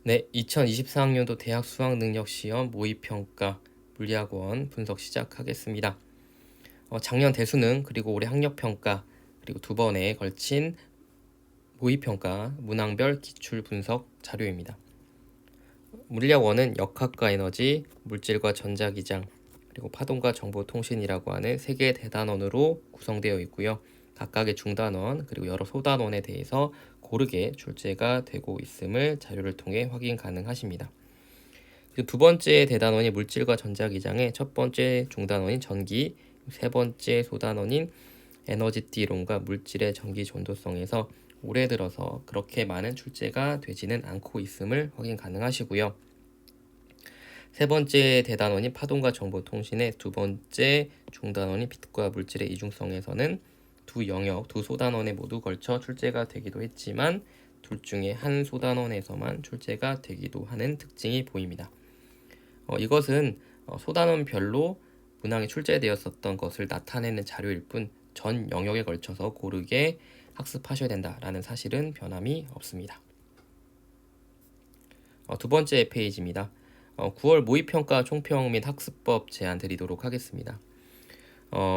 네, 2024학년도 대학 수학능력시험 모의평가 물리학원 분석 시작하겠습니다. 작년 대수능 그리고 올해 학력평가 그리고 두 번에 걸친 모의평가 문항별 기출 분석 자료입니다. 물리학원은 역학과 에너지, 물질과 전자기장, 그리고 파동과 정보통신이라고 하는 세 개의 대단원으로 구성되어 있고요. 각각의 중단원 그리고 여러 소단원에 대해서 고르게 출제가 되고 있음을 자료를 통해 확인 가능하십니다. 두 번째 대단원이 물질과 전자기장의 첫 번째 중단원인 전기, 세 번째 소단원인 에너지띠 이론과 물질의 전기 전도성에서 올해 들어서 그렇게 많은 출제가 되지는 않고 있음을 확인 가능하시고요. 세 번째 대단원인 파동과 정보통신의 두 번째 중단원인 빛과 물질의 이중성에서는 두 영역, 두 소단원에 모두 걸쳐 출제가 되기도 했지만 둘 중에 한 소단원에서만 출제가 되기도 하는 특징이 보입니다. 이것은 소단원별로 문항에 출제되었었던 것을 나타내는 자료일 뿐 전 영역에 걸쳐서 고르게 학습하셔야 된다라는 사실은 변함이 없습니다. 두 번째 페이지입니다. 9월 모의평가 총평 및 학습법 제안 드리도록 하겠습니다.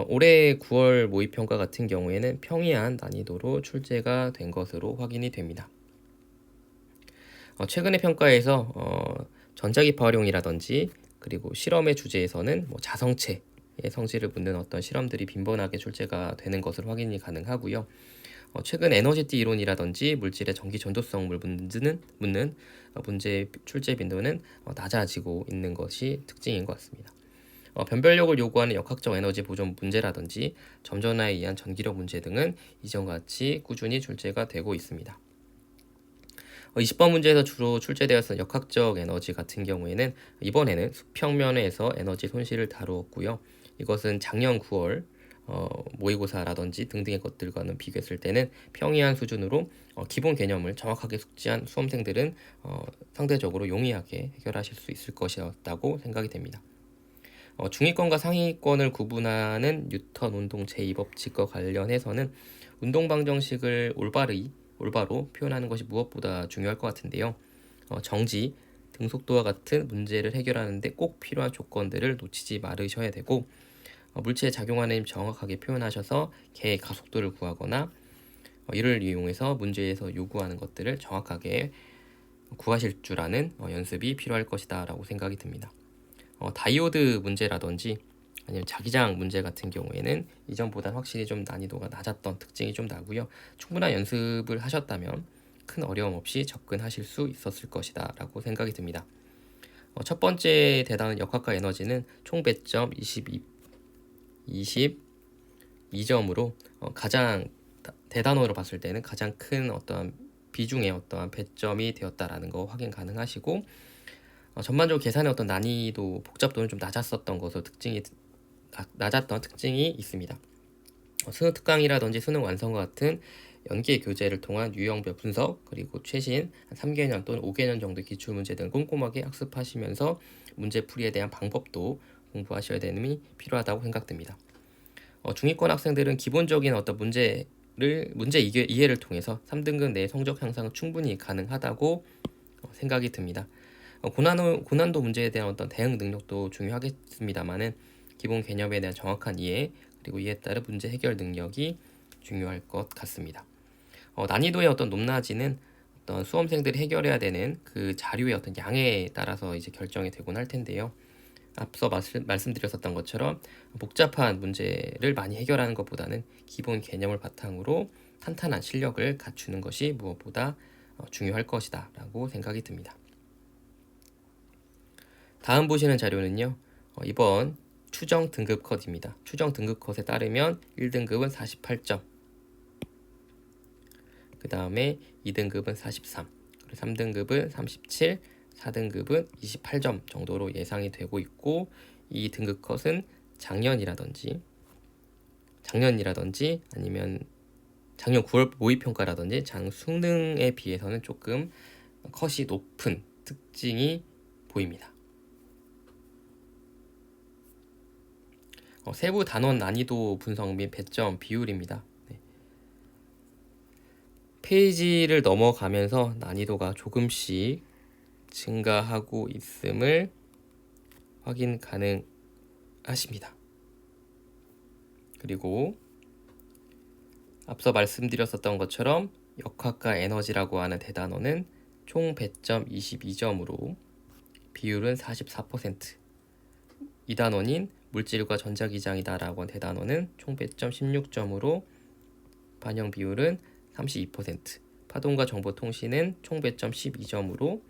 올해 9월 모의평가 같은 경우에는 평이한 난이도로 출제가 된 것으로 확인이 됩니다. 최근의 평가에서 전자기파 활용이라든지 그리고 실험의 주제에서는 자성체의 성질을 묻는 어떤 실험들이 빈번하게 출제가 되는 것을 확인이 가능하고요. 최근 에너지띠 이론이라든지 물질의 전기 전도성을 묻는 문제 출제 빈도는 낮아지고 있는 것이 특징인 것 같습니다. 변별력을 요구하는 역학적 에너지 보존 문제라든지 점전화에 의한 전기력 문제 등은 이전과 같이 꾸준히 출제가 되고 있습니다. 20번 문제에서 주로 출제되었던 역학적 에너지 같은 경우에는 이번에는 수평면에서 에너지 손실을 다루었고요. 이것은 작년 9월 모의고사라든지 등등의 것들과는 비교했을 때는 평이한 수준으로 기본 개념을 정확하게 숙지한 수험생들은 상대적으로 용이하게 해결하실 수 있을 것이었다고 생각이 됩니다. 중위권과 상위권을 구분하는 뉴턴 운동 제2법칙과 관련해서는 운동 방정식을 올바로 표현하는 것이 무엇보다 중요할 것 같은데요. 정지, 등속도와 같은 문제를 해결하는데 꼭 필요한 조건들을 놓치지 말으셔야 되고 물체에 작용하는 힘 정확하게 표현하셔서 개의 가속도를 구하거나 이를 이용해서 문제에서 요구하는 것들을 정확하게 구하실 줄 아는 연습이 필요할 것이다 라고 생각이 듭니다. 다이오드 문제라든지 아니면 자기장 문제 같은 경우에는 이전보다 확실히 좀 난이도가 낮았던 특징이 좀 나고요. 충분한 연습을 하셨다면 큰 어려움 없이 접근하실 수 있었을 것이다 라고 생각이 듭니다. 첫 번째 대단원 역학과 에너지는 총 배점 22점으로 가장 대단원으로 봤을 때는 가장 큰 어떠한 비중의 어떠한 배점이 되었다라는 거 확인 가능하시고 전반적으로 계산의 어떤 난이도, 복잡도는 좀 낮았었던 것으로 낮았던 특징이 있습니다. 수능 특강이라든지 수능 완성과 같은 연계 교재를 통한 유형별 분석 그리고 최신 3개년 또는 5개년 정도 기출문제 등을 꼼꼼하게 학습하시면서 문제풀이에 대한 방법도 공부하셔야 되는 점이 필요하다고 생각됩니다. 중위권 학생들은 기본적인 어떤 문제 이해를 통해서 3등급 내 성적 향상은 충분히 가능하다고 생각이 듭니다. 고난도 문제에 대한 어떤 대응 능력도 중요하겠습니다만은 기본 개념에 대한 정확한 이해 그리고 이에 따른 문제 해결 능력이 중요할 것 같습니다. 난이도의 어떤 높낮이는 어떤 수험생들이 해결해야 되는 그 자료의 어떤 양에 따라서 이제 결정이 되곤 할 텐데요. 앞서 말씀드렸었던 것처럼 복잡한 문제를 많이 해결하는 것보다는 기본 개념을 바탕으로 탄탄한 실력을 갖추는 것이 무엇보다 중요할 것이다 라고 생각이 듭니다. 다음 보시는 자료는요. 이번 추정 등급 컷입니다. 추정 등급 컷에 따르면 1등급은 48점, 그 다음에 2등급은 43, 그리고 3등급은 37, 4등급은 28점 정도로 예상이 되고 있고 이 등급 컷은 작년이라든지 아니면 작년 9월 모의평가라든지 수능에 비해서는 조금 컷이 높은 특징이 보입니다. 세부 단원 난이도 분석 및 배점 비율입니다. 네. 페이지를 넘어가면서 난이도가 조금씩 증가하고 있음을 확인 가능하십니다. 그리고 앞서 말씀드렸었던 것처럼 역학과 에너지라고 하는 대단원은 총 배점 22점으로 비율은 44%, 2단원인 물질과 전자기장이다 라고 한 대단원은 총 배점 16점으로 반영 비율은 32%, 파동과 정보통신은 총 배점 12점으로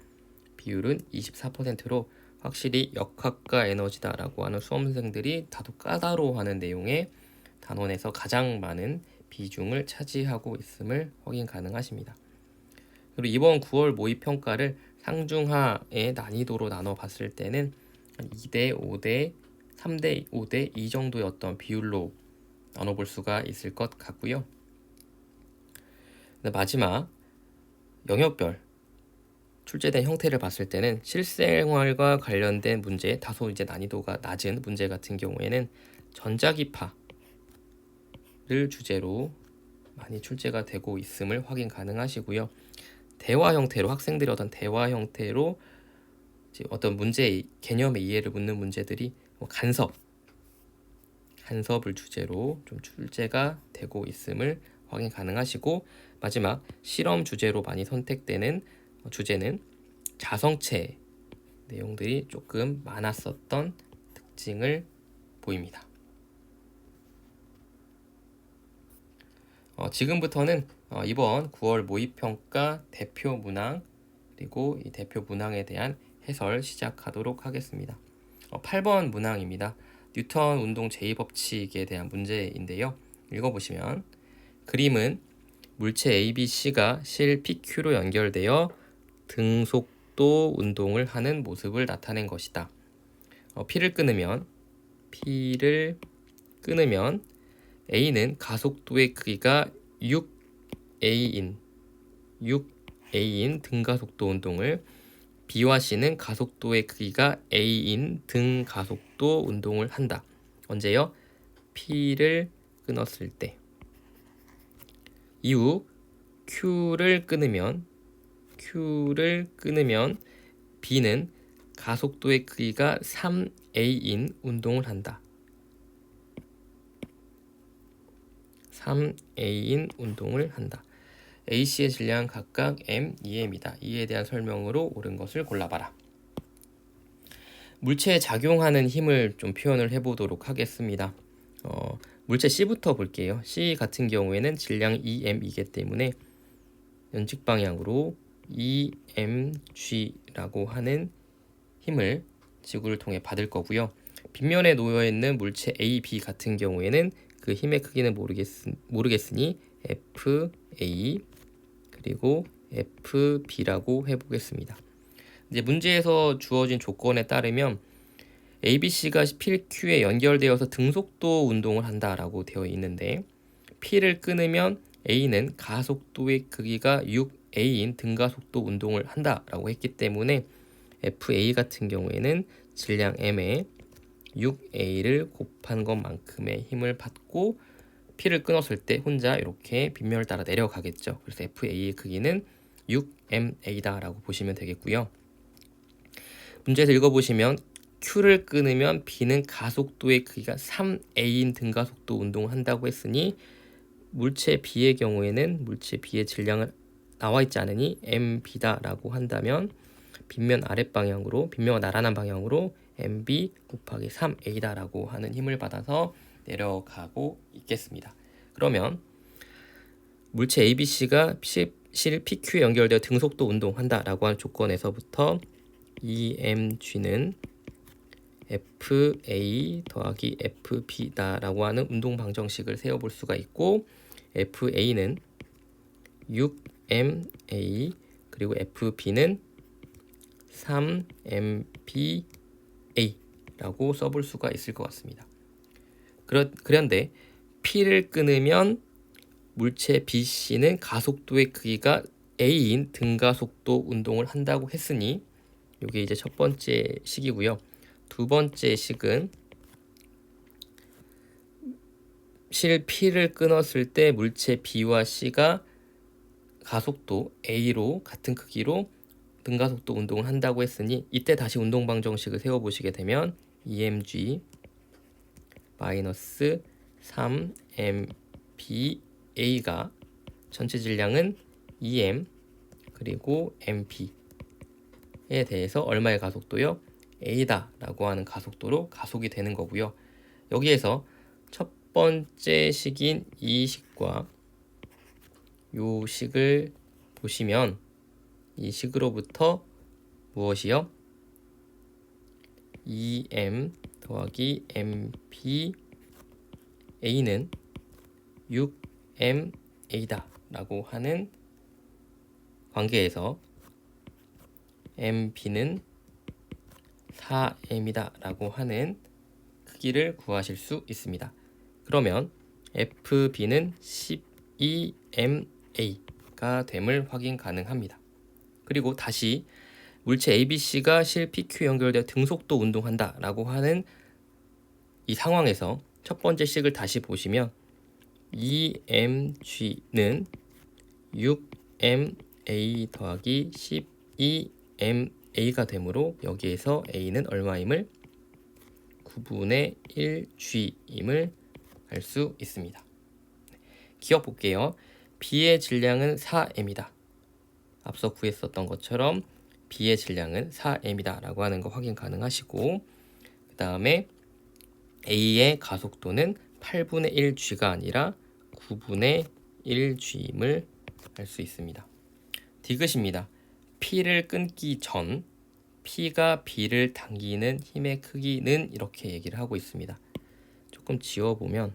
비율은 24%로 확실히 역학과 에너지다 라고 하는 수험생들이 다소 까다로워하는 내용의 단원에서 가장 많은 비중을 차지하고 있음을 확인 가능하십니다. 그리고 이번 9월 모의평가를 상중하의 난이도로 나눠 봤을 때는 2대 5대 3대 5대 2 정도의 어떤 비율로 나눠볼 수가 있을 것 같고요. 마지막 영역별 출제된 형태를 봤을 때는 실생활과 관련된 문제, 다소 이제 난이도가 낮은 문제 같은 경우에는 전자기파를 주제로 많이 출제가 되고 있음을 확인 가능하시고요. 대화 형태로 학생들이 어떤 대화 형태로 이제 어떤 문제 개념의 이해를 묻는 문제들이 간섭을 주제로 좀 출제가 되고 있음을 확인 가능하시고, 마지막 실험 주제로 많이 선택되는 주제는 자성체 내용들이 조금 많았었던 특징을 보입니다. 지금부터는 이번 9월 모의평가 대표 문항 그리고 이 대표 문항에 대한 해설 시작하도록 하겠습니다. 8번 문항입니다. 뉴턴 운동 제2법칙에 대한 문제인데요. 읽어보시면 그림은 물체 ABC가 실 PQ로 연결되어 등속도 운동을 하는 모습을 나타낸 것이다. P를 끊으면 A는 가속도의 크기가 6A인 등가속도 운동을, B와 C는 가속도의 크기가 A인 등가속도 운동을 한다. 언제요? P를 끊었을 때. 이후 Q를 끊으면 B는 가속도의 크기가 3A인 운동을 한다. 3A인 운동을 한다. AC의 질량은 각각 M, 2M이다. 이에 대한 설명으로 옳은 것을 골라봐라. 물체에 작용하는 힘을 좀 표현을 해보도록 하겠습니다. 물체 C부터 볼게요. C 같은 경우에는 질량이 2M이기 때문에 연직 방향으로 2mg라고 하는 힘을 지구를 통해 받을 거고요. 빗면에 놓여 있는 물체 A, B 같은 경우에는 그 힘의 크기는 모르겠으니 FA 그리고 FB라고 해보겠습니다. 이제 문제에서 주어진 조건에 따르면 ABC가 PQ에 연결되어서 등속도 운동을 한다라고 되어 있는데, P를 끊으면 A는 가속도의 크기가 6A인 등가속도 운동을 한다라고 했기 때문에 FA 같은 경우에는 질량 M에 6A를 곱한 것만큼의 힘을 받고 P를 끊었을 때 혼자 이렇게 빗면을 따라 내려가겠죠. 그래서 FA의 크기는 6MA다 라고 보시면 되겠고요. 문제에서 읽어보시면 Q를 끊으면 B는 가속도의 크기가 3A인 등가속도 운동을 한다고 했으니 물체 B의 경우에는 물체 B의 질량은 나와 있지 않으니 MB다 라고 한다면 빗면과 나란한 방향으로 MB 곱하기 3A다 라고 하는 힘을 받아서 내려가고 있겠습니다. 그러면 물체 ABC가 실 PQ에 연결되어 등속도 운동한다 라고 하는 조건에서부터 EMG는 FA 더하기 FB다 라고 하는 운동 방정식을 세워볼 수가 있고, FA는 6MA 그리고 FB는 3MBA 라고 써볼 수가 있을 것 같습니다. 그런데 P를 끊으면 물체 BC는 가속도의 크기가 A인 등가속도 운동을 한다고 했으니 이게 이제 첫 번째 식이고요. 두 번째 식은 실 P를 끊었을 때 물체 B와 C가 가속도 A로 같은 크기로 등가속도 운동을 한다고 했으니 이때 다시 운동 방정식을 세워보시게 되면 EMG 마이너스 3MPA가 전체 질량은 EM 그리고 MP에 대해서 얼마의 가속도요? A다 라고 하는 가속도로 가속이 되는 거고요. 여기에서 첫 번째 식인 이 식과 요 식을 보시면 이 식으로부터 무엇이요? EM 더하기 MP A는 6MA다 라고 하는 관계에서 MP는 4M이다 라고 하는 크기를 구하실 수 있습니다. 그러면 FB는 12MA가 됨을 확인 가능합니다. 그리고 다시 물체 ABC가 실 PQ 연결되어 등속도 운동한다 라고 하는 이 상황에서 첫 번째 식을 다시 보시면 EMG는 6MA 더하기 12MA가 되므로 여기에서 A는 얼마임을 9분의 1G임을 알 수 있습니다. 기억 볼게요. B의 질량은 4M이다. 앞서 구했었던 것처럼 B의 질량은 4M이다 라고 하는 거 확인 가능하시고, 그 다음에 A의 가속도는 8분의 1G가 아니라 9분의 1G임을 알 수 있습니다. 디귿입니다. P를 끊기 전 P가 B를 당기는 힘의 크기는 이렇게 얘기를 하고 있습니다. 조금 지워보면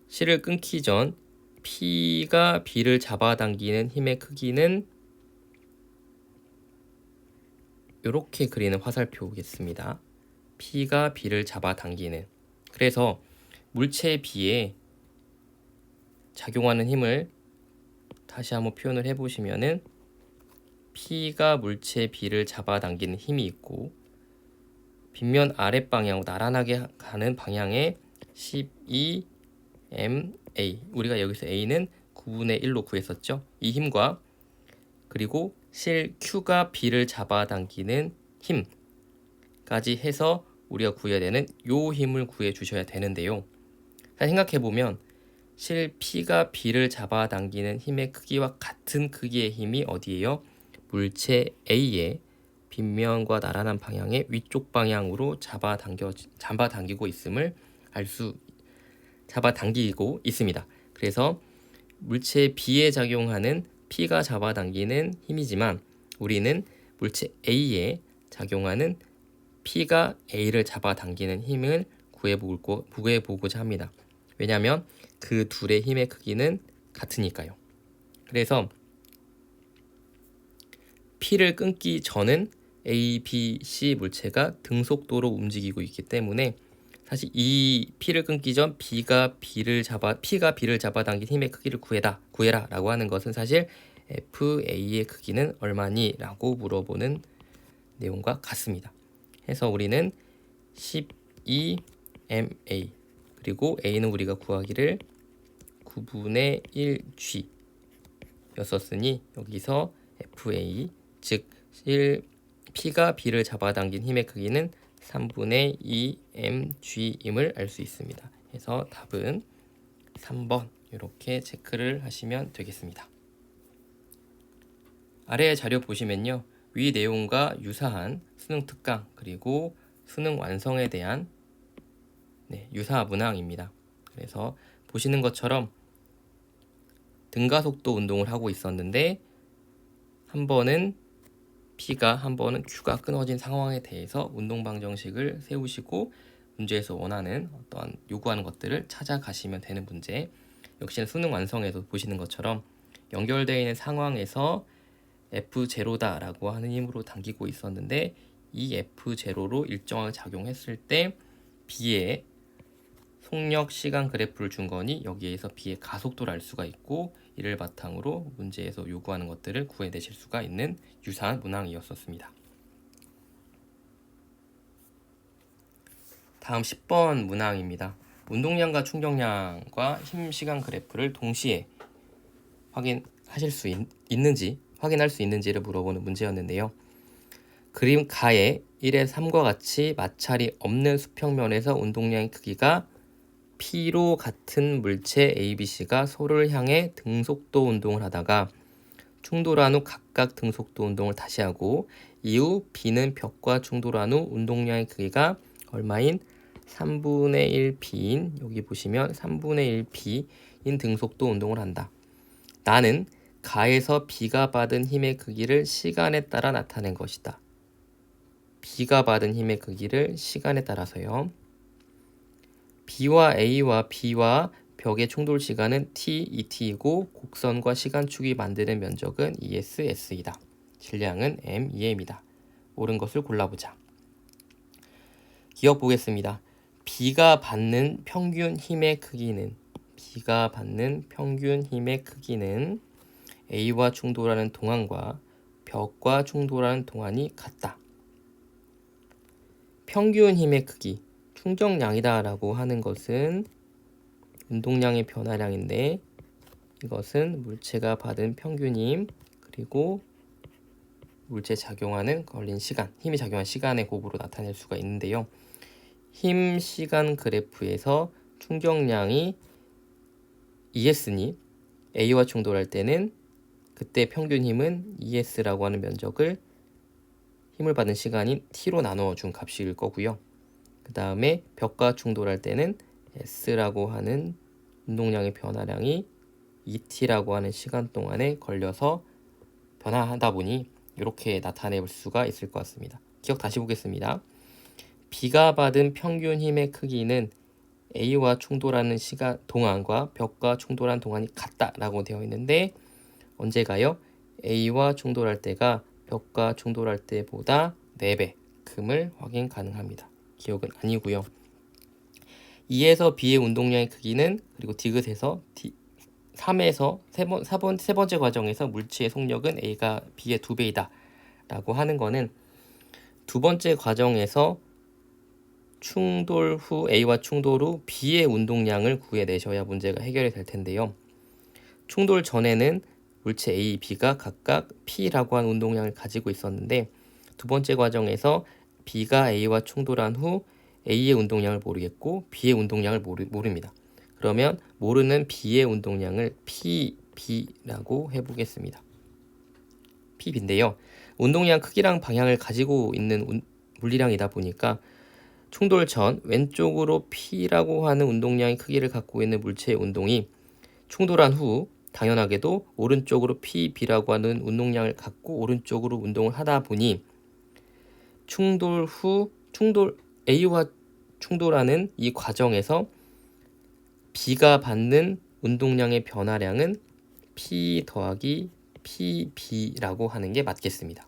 실을 끊기 전 P가 B를 잡아당기는 힘의 크기는 이렇게 그리는 화살표겠습니다. P가 B를 잡아당기는, 그래서 물체 B에 작용하는 힘을 다시 한번 표현을 해보시면은 P가 물체 B를 잡아당기는 힘이 있고 빗면 아랫방향으로 나란하게 가는 방향에 12MA, 우리가 여기서 A는 9분의 1로 구했었죠. 이 힘과 그리고 실 Q가 B를 잡아당기는 힘까지 해서 우리가 구해야 되는 요 힘을 구해 주셔야 되는데요. 생각해보면 실 P가 B를 잡아당기는 힘의 크기와 같은 크기의 힘이 어디예요? 물체 A의 빗면과 나란한 방향의 위쪽 방향으로 잡아당기고 있습니다. 그래서 물체 B에 작용하는 P가 잡아당기는 힘이지만 우리는 물체 A에 작용하는 P가 A를 잡아당기는 힘을 구해보고자 합니다. 왜냐하면 그 둘의 힘의 크기는 같으니까요. 그래서 P를 끊기 전은 A, B, C 물체가 등속도로 움직이고 있기 때문에 사실 이 P를 끊기 전 P가 B를 잡아당긴 힘의 크기를 구해라 라고 하는 것은 사실 FA의 크기는 얼마니? 라고 물어보는 내용과 같습니다. 해서 우리는 12MA 그리고 A는 우리가 구하기를 9분의 1G 였었으니 여기서 FA 즉 P가 B를 잡아당긴 힘의 크기는 3분의 2mg임을 알 수 있습니다. 그래서 답은 3번 이렇게 체크를 하시면 되겠습니다. 아래 자료 보시면요. 위 내용과 유사한 수능 특강 그리고 수능 완성에 대한 유사 문항입니다. 그래서 보시는 것처럼 등가속도 운동을 하고 있었는데 한 번은 P가 한 번은 Q가 끊어진 상황에 대해서 운동 방정식을 세우시고 문제에서 원하는 어떠한 요구하는 것들을 찾아가시면 되는 문제. 역시나 수능 완성에서 보시는 것처럼 연결되어 있는 상황에서 F0다라고 하는 힘으로 당기고 있었는데 이 F0로 일정하게 작용했을 때 B의 속력 시간 그래프를 준 거니 여기에서 B의 가속도를 알 수가 있고 이를 바탕으로 문제에서 요구하는 것들을 구해내실 수가 있는 유사한 문항이었습니다. 다음 10번 문항입니다. 운동량과 충격량과 힘 시간 그래프를 동시에 확인할 하실 수 있는지 확인할 수 있는지를 물어보는 문제였는데요. 그림 가에 1의 3과 같이 마찰이 없는 수평면에서 운동량의 크기가 P로 같은 물체 A, B, C가 서로를 향해 등속도 운동을 하다가 충돌한 후 각각 등속도 운동을 다시 하고 이후 B는 벽과 충돌한 후 운동량의 크기가 얼마인 3분의 1P인 여기 보시면 3분의 1P인 등속도 운동을 한다. 나는 가에서 B가 받은 힘의 크기를 시간에 따라 나타낸 것이다. B가 받은 힘의 크기를 시간에 따라서요. B와 A와 B와 벽의 충돌 시간은 t, et이고 곡선과 시간축이 만드는 면적은 es, s이다. 질량은 m, em이다. 옳은 것을 골라보자. 기억 보겠습니다. B가 받는 평균 힘의 크기는 A와 충돌하는 동안과 벽과 충돌하는 동안이 같다. 평균 힘의 크기, 충정량이다 라고 하는 것은 운동량의 변화량인데 이것은 물체가 받은 평균 힘 그리고 물체 작용하는 걸린 시간, 힘이 작용한 시간의 곱으로 나타낼 수가 있는데요. 힘 시간 그래프에서 충격량이 ES니 A와 충돌할 때는 그때 평균 힘은 ES라고 하는 면적을 힘을 받은 시간인 T로 나누어준 값일 거고요. 그 다음에 벽과 충돌할 때는 S라고 하는 운동량의 변화량이 ET라고 하는 시간 동안에 걸려서 변화하다 보니 이렇게 나타낼 수가 있을 것 같습니다. 기억 다시 보겠습니다. B가 받은 평균 힘의 크기는 A와 충돌하는 시간 동안과 벽과 충돌한 동안이 같다라고 되어 있는데 언제가요? A와 충돌할 때가 벽과 충돌할 때보다 4배큼을 확인 가능합니다. 기억은 아니고요. 2에서 B의 운동량의 크기는 그리고 디귿에서 3에서 세 번째 과정에서 물체의 속력은 A가 B의 2배이다 라고 하는 거는 두 번째 과정에서 충돌 후 A와 충돌 후 B의 운동량을 구해내셔야 문제가 해결이 될 텐데요. 충돌 전에는 물체 A, B가 각각 P라고 하는 운동량을 가지고 있었는데 두 번째 과정에서 B가 A와 충돌한 후 A의 운동량을 모르겠고 B의 운동량을 모릅니다. 그러면 모르는 B의 운동량을 PB라고 해보겠습니다. PB인데요. 운동량 크기랑 방향을 가지고 있는 물리량이다 보니까 충돌 전 왼쪽으로 P라고 하는 운동량의 크기를 갖고 있는 물체의 운동이 충돌한 후 당연하게도 오른쪽으로 PB라고 하는 운동량을 갖고 오른쪽으로 운동을 하다 보니 충돌 후 A와 충돌하는 이 과정에서 B가 받는 운동량의 변화량은 P 더하기 PB라고 하는 게 맞겠습니다.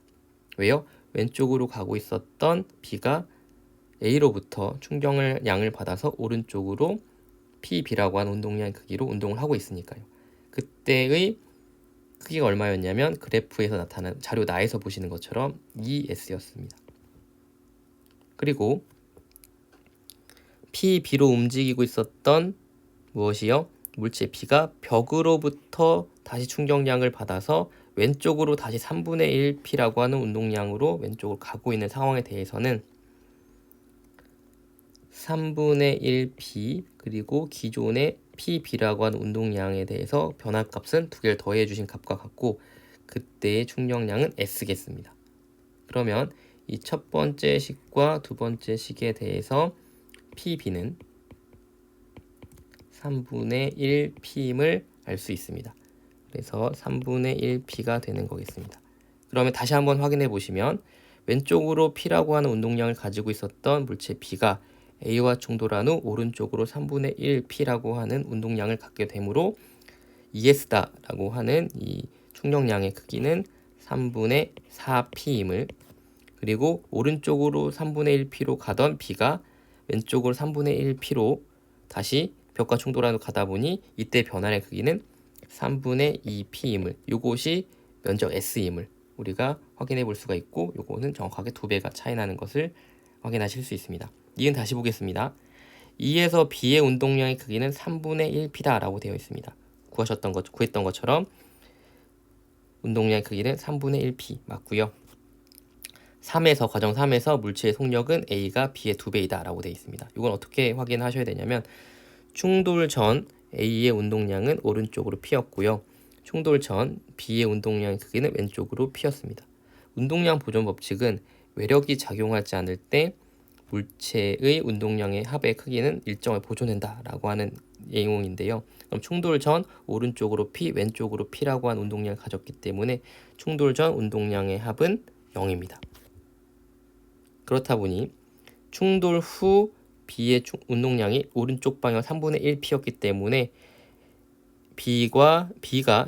왜요? 왼쪽으로 가고 있었던 B가 A로부터 충격량을 받아서 오른쪽으로 PB라고 하는 운동량의 크기로 운동을 하고 있으니까요. 그때의 크기가 얼마였냐면 그래프에서 나타난 자료 나에서 보시는 것처럼 ES였습니다. 그리고 PB로 움직이고 있었던 무엇이요? 물체 B가 벽으로부터 다시 충격량을 받아서 왼쪽으로 다시 3분의 1P라고 하는 운동량으로 왼쪽으로 가고 있는 상황에 대해서는 3분의 1P 그리고 기존의 PB라고 하는 운동량에 대해서 변화값은 두 개를 더해 주신 값과 같고 그때의 충격량은 S겠습니다. 그러면 이 첫 번째 식과 두 번째 식에 대해서 PB는 3분의 1P임을 알 수 있습니다. 그래서 3분의 1P가 되는 거겠습니다. 그러면 다시 한번 확인해 보시면 왼쪽으로 P라고 하는 운동량을 가지고 있었던 물체 B가 A와 충돌한 후 오른쪽으로 3분의 1P라고 하는 운동량을 갖게 되므로 ES다라고 하는 이 충격량의 크기는 3분의 4P임을 그리고 오른쪽으로 3분의 1P로 가던 B가 왼쪽으로 3분의 1P로 다시 벽과 충돌하는 가다 보니 이때 변화의 크기는 3분의 2P임을 이것이 면적 S임을 우리가 확인해 볼 수가 있고 요거는 정확하게 2배가 차이 나는 것을 확인하실 수 있습니다. 이은 다시 보겠습니다. 2에서 B의 운동량의 크기는 3분의 1P다 라고 되어 있습니다. 구했던 것처럼 운동량 크기는 3분의 1p 맞고요. 3에서 과정 3에서 물체의 속력은 A가 B의 2배이다 라고 되어 있습니다. 이건 어떻게 확인하셔야 되냐면 충돌 전 A의 운동량은 오른쪽으로 P였고요. 충돌 전 B의 운동량 크기는 왼쪽으로 P였습니다. 운동량 보존 법칙은 외력이 작용하지 않을 때 물체의 운동량의 합의 크기는 일정을 보존한다 라고 하는 내용인데요. 그럼 충돌 전 오른쪽으로 P, 왼쪽으로 P라고 한 운동량을 가졌기 때문에 충돌 전 운동량의 합은 0입니다. 그렇다 보니 충돌 후 B의 운동량이 오른쪽 방향 3분의 1P였기 때문에 B가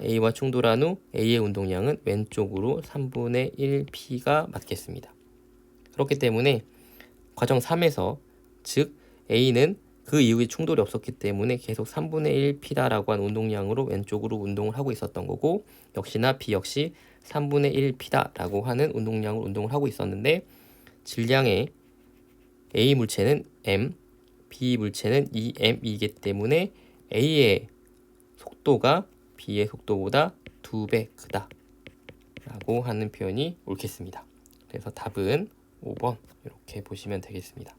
A와 충돌한 후 A의 운동량은 왼쪽으로 3분의 1P가 맞겠습니다. 그렇기 때문에 과정 3에서 즉 A는 그 이후에 충돌이 없었기 때문에 계속 3분의 1P다라고 한 운동량으로 왼쪽으로 운동을 하고 있었던 거고, 역시나 B 역시 3분의 1P다라고 하는 운동량으로 운동을 하고 있었는데 질량의 A 물체는 m, B 물체는 2m이기 때문에 A의 속도가 B의 속도보다 2배 크다 라고 하는 표현이 옳겠습니다. 그래서 답은 5번 이렇게 보시면 되겠습니다.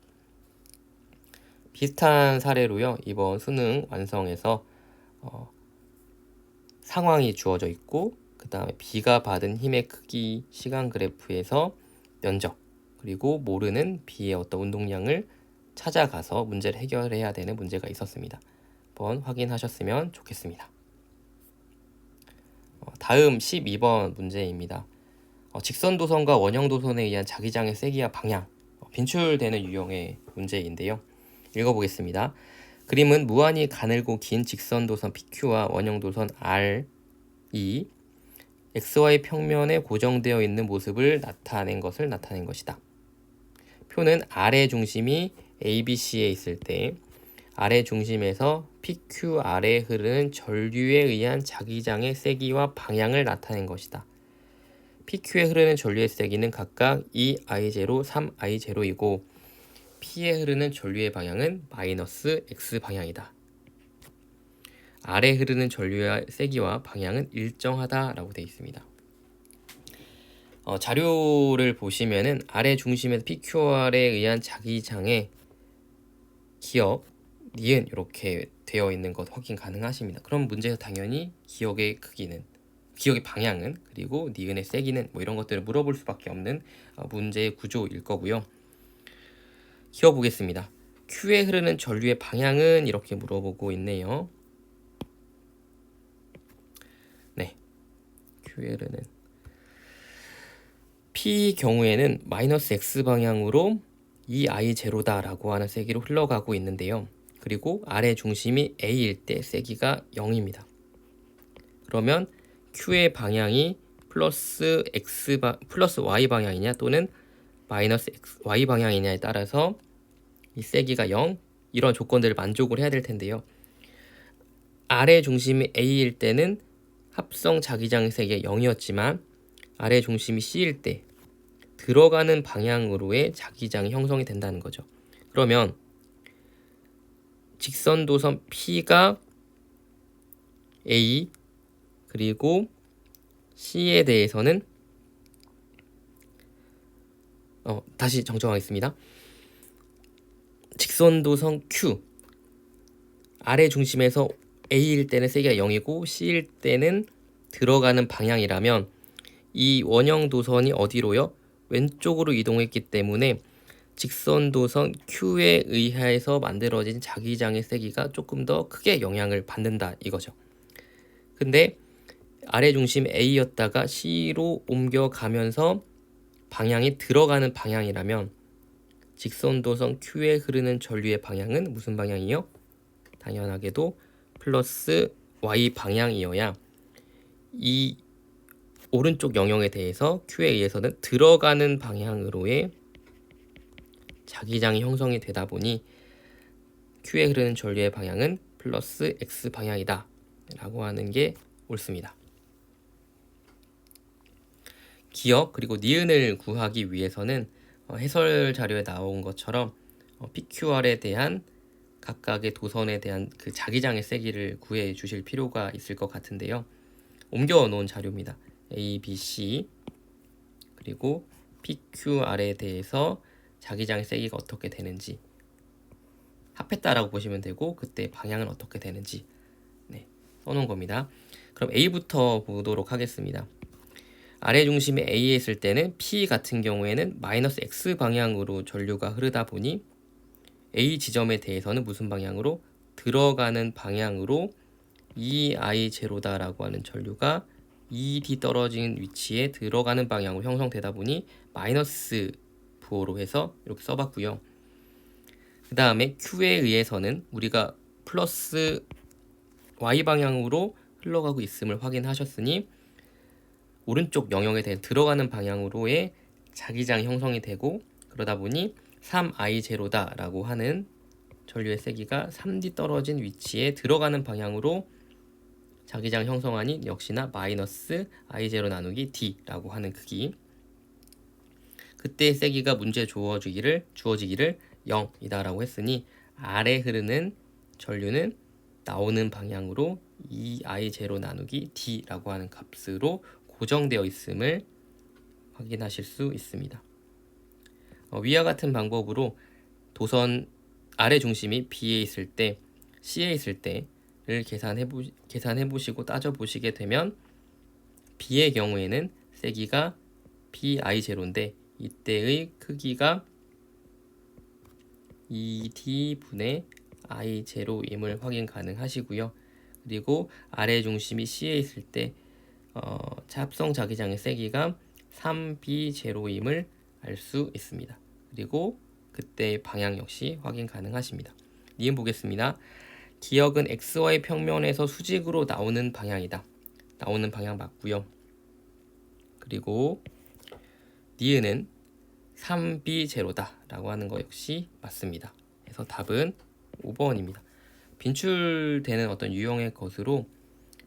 비슷한 사례로요, 이번 수능 완성에서 상황이 주어져 있고 그 다음에 B가 받은 힘의 크기 시간 그래프에서 면적 그리고 모르는 B의 어떤 운동량을 찾아가서 문제를 해결해야 되는 문제가 있었습니다. 한번 확인하셨으면 좋겠습니다. 다음 12번 문제입니다. 직선도선과 원형도선에 의한 자기장의 세기와 방향, 빈출되는 유형의 문제인데요. 읽어보겠습니다. 그림은 무한히 가늘고 긴 직선도선 PQ와 원형도선 RE, XY 평면에 고정되어 있는 모습을 나타낸 것이다. 표는 R의 중심이 ABC에 있을 때 R의 중심에서 PQR에 흐르는 전류에 의한 자기장의 세기와 방향을 나타낸 것이다. PQ에 흐르는 전류의 세기는 각각 2I0, 3I0이고 P에 흐르는 전류의 방향은 마이너스 X방향이다. R에 흐르는 전류의 세기와 방향은 일정하다라고 되어 있습니다. 자료를 보시면은 R의 중심에서 PQR에 의한 자기장의 기억, 니은 이렇게 되어 있는 것 확인 가능하십니다. 그럼 문제에서 당연히 기억의 방향은 그리고 니은의 세기는 뭐 이런 것들을 물어볼 수밖에 없는 문제의 구조일 거고요. 키워보겠습니다. Q에 흐르는 전류의 방향은 이렇게 물어보고 있네요. 네, Q에 흐르는 P 경우에는 마이너스 X 방향으로 2I0다 라고 하는 세기로 흘러가고 있는데요. 그리고 R의 중심이 A일 때 세기가 0입니다. 그러면 Q의 방향이 플러스 Y 방향이냐 또는 마이너스 Y 방향이냐에 따라서 이 세기가 0, 이런 조건들을 만족을 해야 될 텐데요. R의 중심이 A일 때는 합성 자기장 세기가 0이었지만 R의 중심이 C일 때 들어가는 방향으로의 자기장이 형성이 된다는 거죠. 그러면 직선도선 P가 A 그리고 C에 대해서는 다시 정정하겠습니다. 직선도선 Q, R의 중심에서 A일 때는 세기가 0이고 C일 때는 들어가는 방향이라면 이 원형도선이 어디로요? 왼쪽으로 이동했기 때문에 직선도선 Q에 의해서 만들어진 자기장의 세기가 조금 더 크게 영향을 받는다 이거죠. 근데 R의 중심 A였다가 C로 옮겨가면서 방향이 들어가는 방향이라면 직선도선 Q에 흐르는 전류의 방향은 무슨 방향이요? 당연하게도 플러스 Y 방향이어야 이 오른쪽 영역에 대해서 Q에 의해서는 들어가는 방향으로의 자기장이 형성이 되다 보니 Q에 흐르는 전류의 방향은 플러스 X 방향이다 라고 하는 게 옳습니다. 기억 그리고 니은을 구하기 위해서는 해설 자료에 나온 것처럼 PQR에 대한 각각의 도선에 대한 그 자기장의 세기를 구해 주실 필요가 있을 것 같은데요. 옮겨 놓은 자료입니다. A, B, C 그리고 PQR에 대해서 자기장의 세기가 어떻게 되는지 합했다라고 보시면 되고 그때 방향은 어떻게 되는지 써놓은 겁니다. 그럼 A부터 보도록 하겠습니다. 아래 중심에 A에 있을 때는 P 같은 경우에는 마이너스 X 방향으로 전류가 흐르다 보니 A 지점에 대해서는 무슨 방향으로? 들어가는 방향으로 EI0다라고 하는 전류가 ED 떨어진 위치에 들어가는 방향으로 형성되다 보니 마이너스 부호로 해서 이렇게 써봤고요. 그 다음에 Q에 의해서는 우리가 플러스 Y 방향으로 흘러가고 있음을 확인하셨으니 오른쪽 영역에 대해 들어가는 방향으로의 자기장이 형성이 되고 그러다 보니 3I0다라고 하는 전류의 세기가 3D 떨어진 위치에 들어가는 방향으로 자기장 형성하니 역시나 마이너스 I0 나누기 D라고 하는 크기. 그때의 세기가 문제에 주어지기를 0이다라고 했으니 아래 흐르는 전류는 나오는 방향으로 2I0 나누기 D라고 하는 값으로 고정되어 있음을 확인하실 수 있습니다. 위와 같은 방법으로 도선 아래 중심이 B에 있을 때, C에 있을 때를 계산해 보시고 따져 보시게 되면 B의 경우에는 세기가 PI0인데 이때의 크기가 2D분의 I0임을 확인 가능하시고요. 그리고 아래 중심이 C에 있을 때 합성 자기장의 세기가 3B0임을 알 수 있습니다. 그리고 그때의 방향 역시 확인 가능하십니다. 니은 보겠습니다. 기역은 XY 평면에서 수직으로 나오는 방향이다. 나오는 방향 맞고요. 그리고 니은은 3B0다 라고 하는 거 역시 맞습니다. 그래서 답은 5번입니다. 빈출되는 어떤 유형의 것으로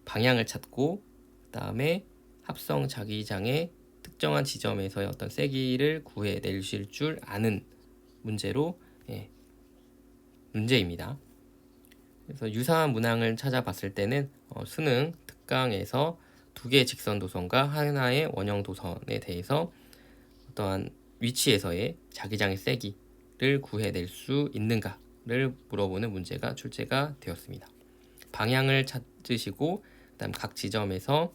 방향을 찾고 그 다음에 합성 자기장의 특정한 지점에서의 어떤 세기를 구해내실 줄 아는 문제로 문제입니다. 그래서 유사한 문항을 찾아봤을 때는 수능 특강에서 두 개의 직선 도선과 하나의 원형 도선에 대해서 어떠한 위치에서의 자기장의 세기를 구해낼 수 있는가를 물어보는 문제가 출제가 되었습니다. 방향을 찾으시고 그다음 각 지점에서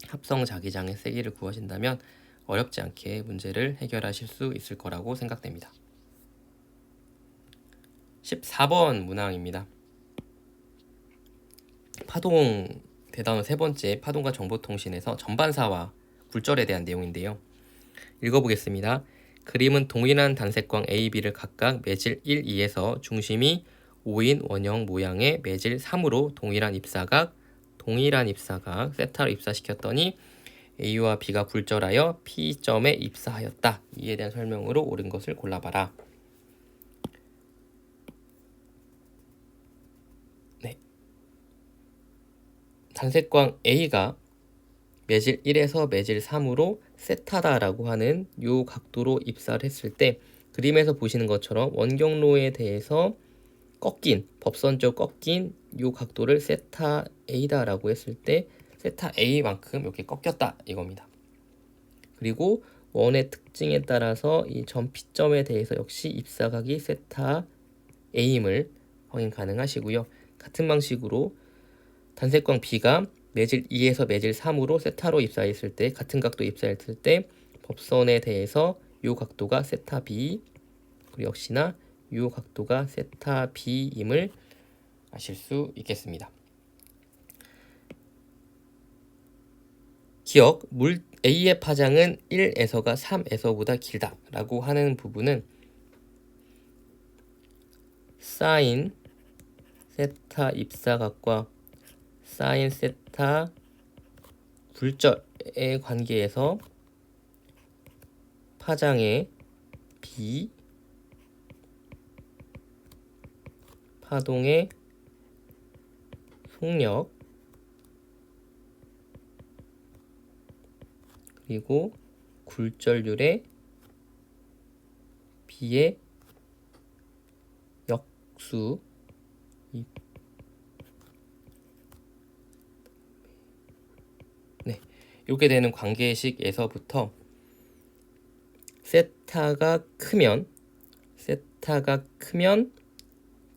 합성 자기장의 세기를 구하신다면 어렵지 않게 문제를 해결하실 수 있을 거라고 생각됩니다. 14번 문항입니다. 파동 대단원 세 번째 파동과 정보통신에서 전반사와 굴절에 대한 내용인데요. 읽어보겠습니다. 그림은 동일한 단색광 A, B를 각각 매질 1, 2에서 중심이 5인 원형 모양의 매질 3으로 동일한 입사각 세타로 입사시켰더니 A와 B가 굴절하여 P점에 입사하였다. 이에 대한 설명으로 옳은 것을 골라봐라. 단색광 A가 매질 1에서 매질 3으로 세타다라고 하는 요 각도로 입사를 했을 때 그림에서 보시는 것처럼 원경로에 대해서 법선적 꺾인 요 각도를 세타 A다라고 했을 때 세타 A만큼 이렇게 꺾였다 이겁니다. 그리고 원의 특징에 따라서 이 점 P점에 대해서 역시 입사각이 세타 A임을 확인 가능하시고요. 같은 방식으로 단색광 B가 매질 2에서 매질 3으로 세타로 입사했을 때 같은 각도 입사했을 때 법선에 대해서 요 각도가 세타 B 그리고 역시나 요 각도가 세타 B임을 아실 수 있겠습니다. 기억, 물 A의 파장은 1에서가 3에서보다 길다라고 하는 부분은 사인 세타 입사각과 사인 세타 굴절의 관계에서 파장의 B, 파동의 속력, 그리고 굴절률의 B의 역수 이렇게 되는 관계식에서부터 세타가 크면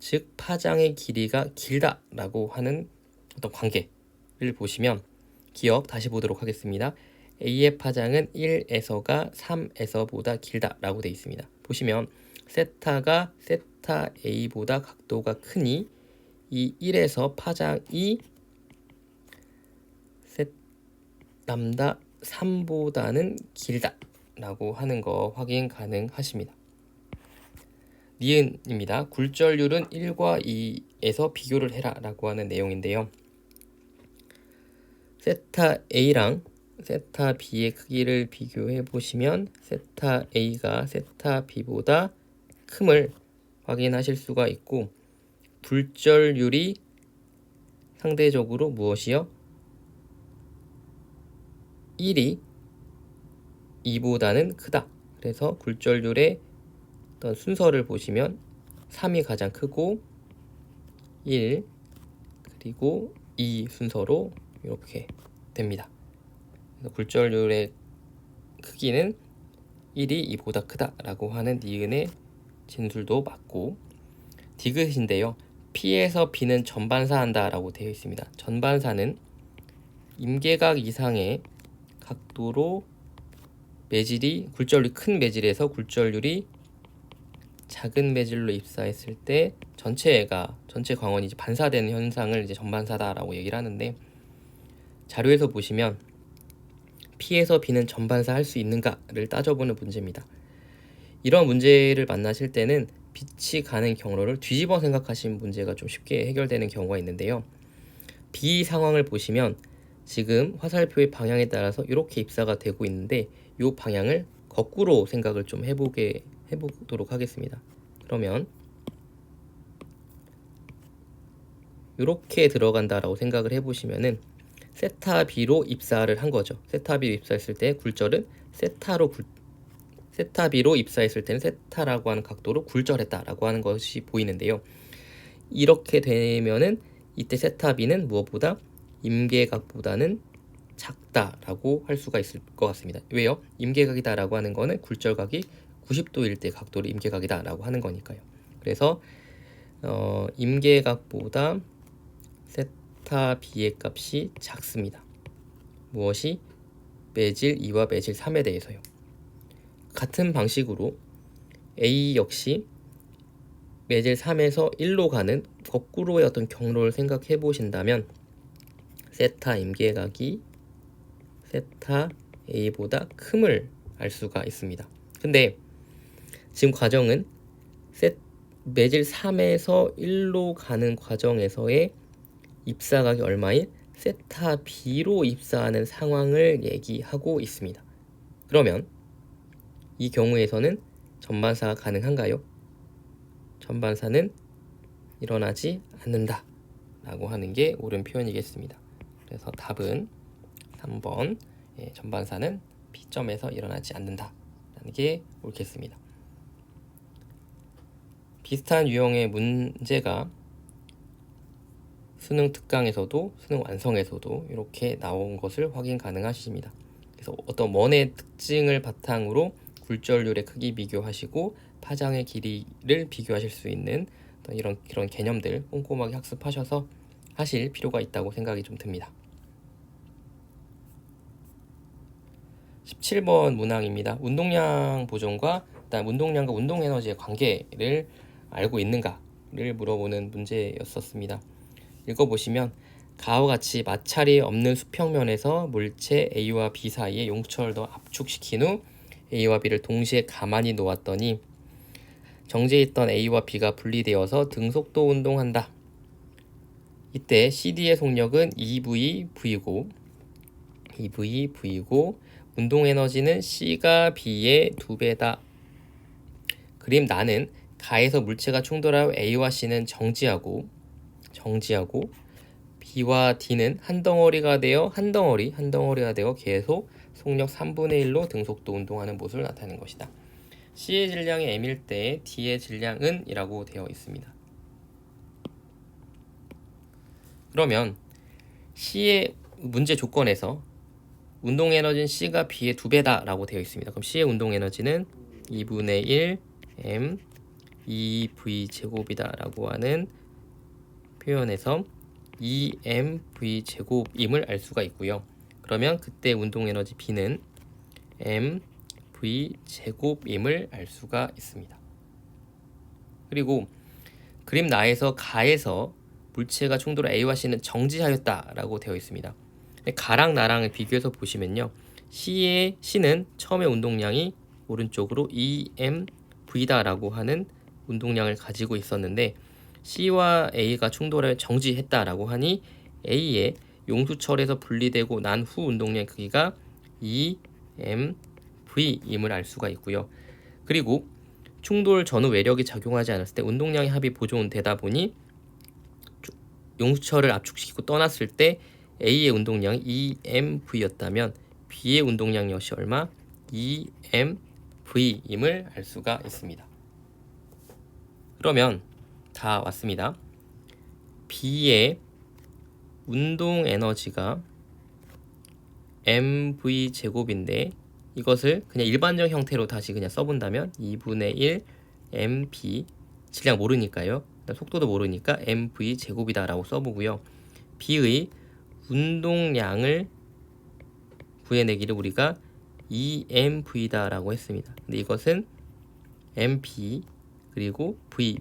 즉 파장의 길이가 길다라고 하는 어떤 관계를 보시면 기억 다시 보도록 하겠습니다. A의 파장은 1에서가 3에서보다 길다라고 되어 있습니다. 보시면 세타가 세타 A보다 각도가 크니 이 1에서 파장이 람다 3보다는 길다라고 하는 거 확인 가능하십니다. 니은입니다. 굴절률은 1과 2에서 비교를 해라 라고 하는 내용인데요. 세타 A랑 세타 B의 크기를 비교해 보시면 세타 A가 세타 B보다 큼을 확인하실 수가 있고, 굴절률이 상대적으로 무엇이요? 1이 2보다는 크다. 그래서 굴절률의 어떤 순서를 보시면 3이 가장 크고 1 그리고 2 순서로 이렇게 됩니다. 그래서 굴절률의 크기는 1이 2보다 크다라고 하는 니은의 진술도 맞고, 디귿인데요. P에서 B는 전반사한다 라고 되어 있습니다. 전반사는 임계각 이상의 각도로 굴절률이 큰 매질에서 굴절률이 작은 매질로 입사했을 때 전체 광원이 이제 반사되는 현상을 이제 전반사다라고 얘기를 하는데, 자료에서 보시면 P에서 B는 전반사 할 수 있는가를 따져보는 문제입니다. 이런 문제를 만나실 때는 빛이 가는 경로를 뒤집어 생각하시는 문제가 좀 쉽게 해결되는 경우가 있는데요. B 상황을 보시면 지금 화살표의 방향에 따라서 이렇게 입사가 되고 있는데 이 방향을 거꾸로 생각을 좀 해보도록 하겠습니다. 그러면 이렇게 들어간다라고 생각을 해보시면은 세타 B로 입사를 한 거죠. 세타 B로 입사했을 때 굴절은 세타 B로 입사했을 때는 세타라고 하는 각도로 굴절했다라고 하는 것이 보이는데요. 이렇게 되면은 이때 세타 B는 무엇보다 임계각보다는 작다라고 할 수가 있을 것 같습니다. 왜요? 임계각이다라고 하는 거는 굴절각이 90도일 때 각도를 임계각이다라고 하는 거니까요. 그래서 임계각보다 세타 B의 값이 작습니다. 무엇이? 매질 2와 매질 3에 대해서요. 같은 방식으로 A 역시 매질 3에서 1로 가는 거꾸로의 어떤 경로를 생각해 보신다면 세타 임계각이 세타 A보다 큼을 알 수가 있습니다. 근데 지금 과정은 매질 3에서 1로 가는 과정에서의 입사각이 얼마인 세타 B로 입사하는 상황을 얘기하고 있습니다. 그러면 이 경우에서는 전반사가 가능한가요? 전반사는 일어나지 않는다 라고 하는 게 옳은 표현이겠습니다. 그래서 답은 3번 전반사는 P점에서 일어나지 않는다 라는 게 옳겠습니다. 비슷한 유형의 문제가 수능 특강에서도 수능 완성에서도 이렇게 나온 것을 확인 가능하십니다. 그래서 어떤 원의 특징을 바탕으로 굴절률의 크기 비교하시고 파장의 길이를 비교하실 수 있는 그런 개념들 꼼꼼하게 학습하셔서 하실 필요가 있다고 생각이 좀 듭니다. 17번 문항입니다. 운동량 보존과 운동량과 운동 에너지의 관계를 알고 있는가를 물어보는 문제였었습니다. 읽어보시면 가와 같이 마찰이 없는 수평면에서 물체 A와 B 사이에 용철을 더 압축시킨 후 A와 B를 동시에 가만히 놓았더니 정지해 있던 A와 B가 분리되어서 등속도 운동한다. 이때 CD의 속력은 EVV고 운동 에너지는 C가 B의 2배다. 그림 나는 가에서 물체가 충돌하여 A와 C는 정지하고 B와 D는 한 덩어리가 되어 계속 속력 3분의 1로 등속도 운동하는 모습을 나타내는 것이다. C의 질량이 M일 때 D의 질량은 이라고 되어 있습니다. 그러면 C의 문제 조건에서 운동 에너지는 C가 B의 2배다 라고 되어 있습니다. 그럼 C의 운동 에너지는 2분의 1 M 2V 제곱이다 라고 하는 표현에서 2mv 제곱임을 알 수가 있고요. 그러면 그때 운동 에너지 B는 mv 제곱임을 알 수가 있습니다. 그리고 그림 나에서 가에서 물체가 충돌을 A와 C는 정지하였다 라고 되어 있습니다. 가랑 나랑을 비교해서 보시면요, C는 처음에 운동량이 오른쪽으로 2mv다 라고 하는 운동량을 가지고 있었는데 C와 A가 충돌을 정지했다 라고 하니 A의 용수철에서 분리되고 난 후 운동량의 크기가 2mv임을 알 수가 있고요. 그리고 충돌 전후 외력이 작용하지 않았을 때 운동량의 합이 보존되다 보니 용수철을 압축시키고 떠났을 때 A의 운동량이 2mv였다면 B의 운동량 역시 얼마? 2mv임을 알 수가 있습니다. 그러면 다 왔습니다. B의 운동 에너지가 mv 제곱인데 이것을 그냥 일반적 형태로 다시 그냥 써본다면 2분의 1 mp, 질량 모르니까요, 속도도 모르니까 mv 제곱이다 라고 써보고요. B의 운동량을 구해내기를 우리가 2mv다 라고 했습니다. 근데 이것은 mp 그리고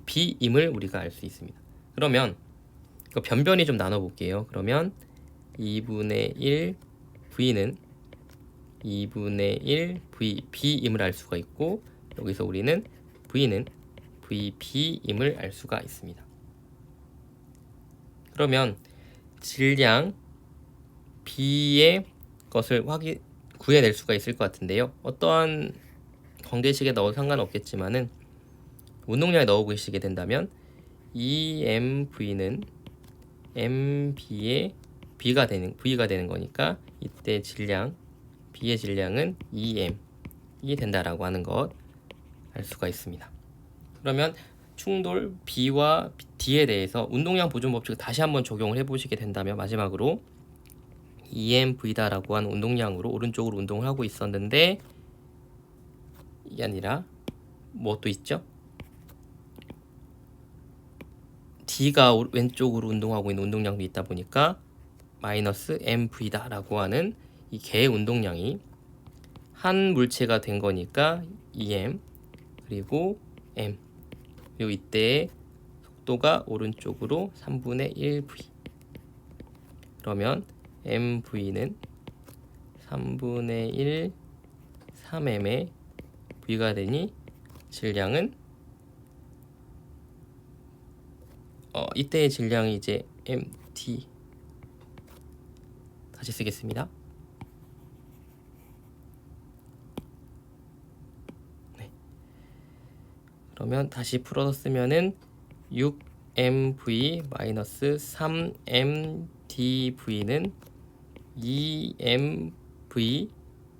b임을 우리가 알 수 있습니다. 그러면 이거 변변히 좀 나눠볼게요. 그러면 2분의 1 v는 2분의 1 b임을 알 수가 있고, 여기서 우리는 v는 vb임을 알 수가 있습니다. 그러면 질량 b의 것을 구해낼 수가 있을 것 같은데요. 어떠한 관계식에 넣어도 상관없겠지만은 운동량에 넣어보시게 된다면 EMV는 MB의 V가 되는 거니까 이때 질량 B의 질량은 EM이 된다라고 하는 것 알 수가 있습니다. 그러면 충돌 B와 D에 대해서 운동량 보존 법칙을 다시 한번 적용을 해보시게 된다면 마지막으로 EMV다라고 하는 운동량으로 오른쪽으로 운동을 하고 있었는데 이게 아니라 뭐 또 있죠? D가 왼쪽으로 운동하고 있는 운동량도 있다 보니까 마이너스 mv다라고 하는 이 개의 운동량이 한 물체가 된 거니까 em 그리고 m, 그리고 이때의 속도가 오른쪽으로 3분의 1v. 그러면 mv는 3분의 1 3m의 v가 되니 질량은 이때의 질량이 이제 mt, 다시 쓰겠습니다. 네. 그러면 다시 풀어서 쓰면은 6mv 마이너스 3mdv는 2mv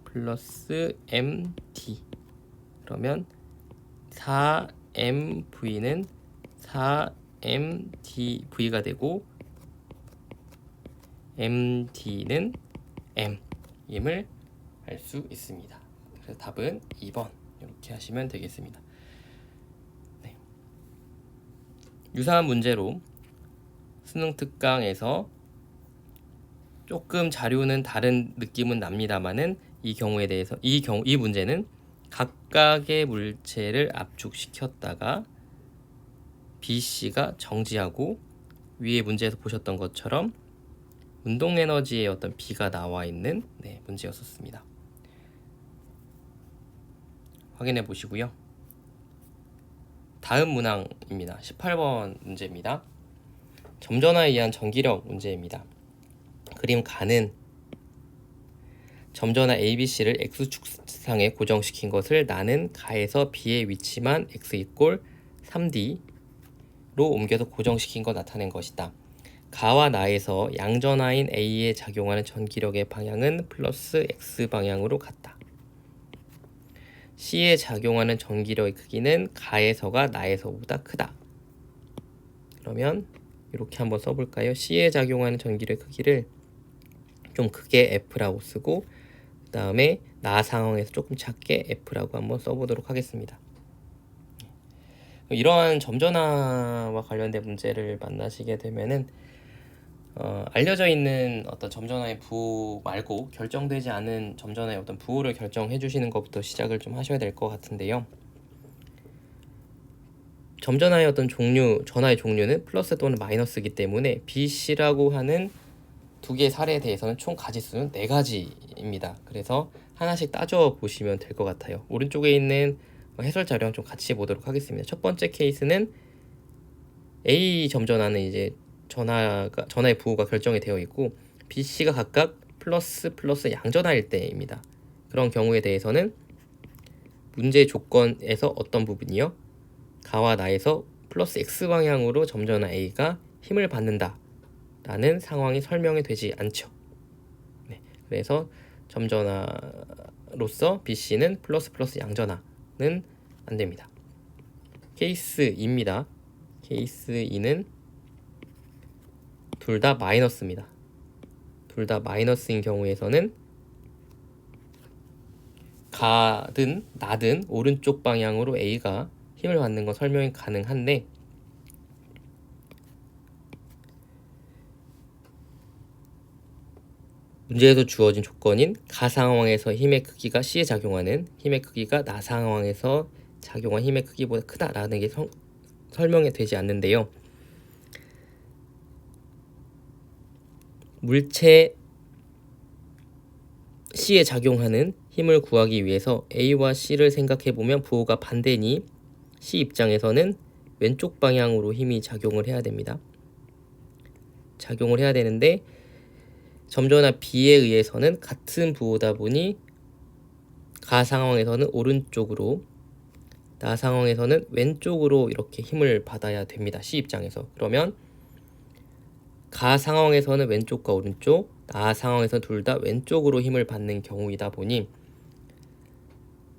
플러스 mt, 그러면 4mv는 4mdv가 되고 md는 m임을 알 수 있습니다. 그래서 답은 2번 이렇게 하시면 되겠습니다. 네. 유사한 문제로 수능 특강에서 조금 자료는 다른 느낌은 납니다만은 이 경우에 대해서 이 문제는 각각의 물체를 압축시켰다가 BC가 정지하고 위에 문제에서 보셨던 것처럼 운동 에너지의 어떤 B가 나와 있는 문제였었습니다. 확인해 보시고요. 다음 문항입니다. 18번 문제입니다. 점전화에 의한 전기력 문제입니다. 그림 가는 점전화 ABC를 X축상에 고정시킨 것을 나는 가에서 B의 위치만 X 이꼴 3D로 옮겨서 고정시킨 것 나타낸 것이다. 가와 나에서 양전하인 A에 작용하는 전기력의 방향은 플러스 X 방향으로 같다. C에 작용하는 전기력의 크기는 가에서가 나에서보다 크다. 그러면 이렇게 한번 써볼까요? C에 작용하는 전기력의 크기를 좀 크게 F라고 쓰고 다음에 나 상황에서 조금 작게 F라고 한번 써보도록 하겠습니다. 이러한 점전화와 관련된 문제를 만나시게 되면은 알려져 있는 어떤 점전화의 부호 말고 결정되지 않은 점전화의 어떤 부호를 결정해 주시는 것부터 시작을 좀 하셔야 될 것 같은데요. 점전화의 어떤 종류, 전화의 종류는 플러스 또는 마이너스이기 때문에 BC라고 하는 두 개의 사례에 대해서는 총 가지수는 4가지입니다. 그래서 하나씩 따져 보시면 될 것 같아요. 오른쪽에 있는 해설 자료랑 좀 같이 보도록 하겠습니다. 첫 번째 케이스는 A 점전화는 이제 전화의 부호가 결정이 되어 있고 BC가 각각 플러스 플러스 양전화일 때입니다. 그런 경우에 대해서는 문제 조건에서 어떤 부분이요? 가와 나에서 플러스 X 방향으로 점전화 A가 힘을 받는다 라는 상황이 설명이 되지 않죠. 네, 그래서 점전화로서 BC는 플러스 플러스 양전화는 안 됩니다. 케이스 2입니다. 케이스 2는 둘 다 마이너스입니다. 둘 다 마이너스인 경우에서는 가든 나든 오른쪽 방향으로 A가 힘을 받는 건 설명이 가능한데 문제에서 주어진 조건인 가 상황에서 힘의 크기가 C에 작용하는 힘의 크기가 나 상황에서 작용한 힘의 크기보다 크다라는 게 설명이 되지 않는데요. 물체 C에 작용하는 힘을 구하기 위해서 A와 C를 생각해보면 부호가 반대니 C 입장에서는 왼쪽 방향으로 힘이 작용을 해야 됩니다. 작용을 해야 되는데 점전화 B에 의해서는 같은 부호다 보니 가 상황에서는 오른쪽으로 나 상황에서는 왼쪽으로 이렇게 힘을 받아야 됩니다. C 입장에서. 그러면 가 상황에서는 왼쪽과 오른쪽, 나 상황에서 둘 다 왼쪽으로 힘을 받는 경우이다 보니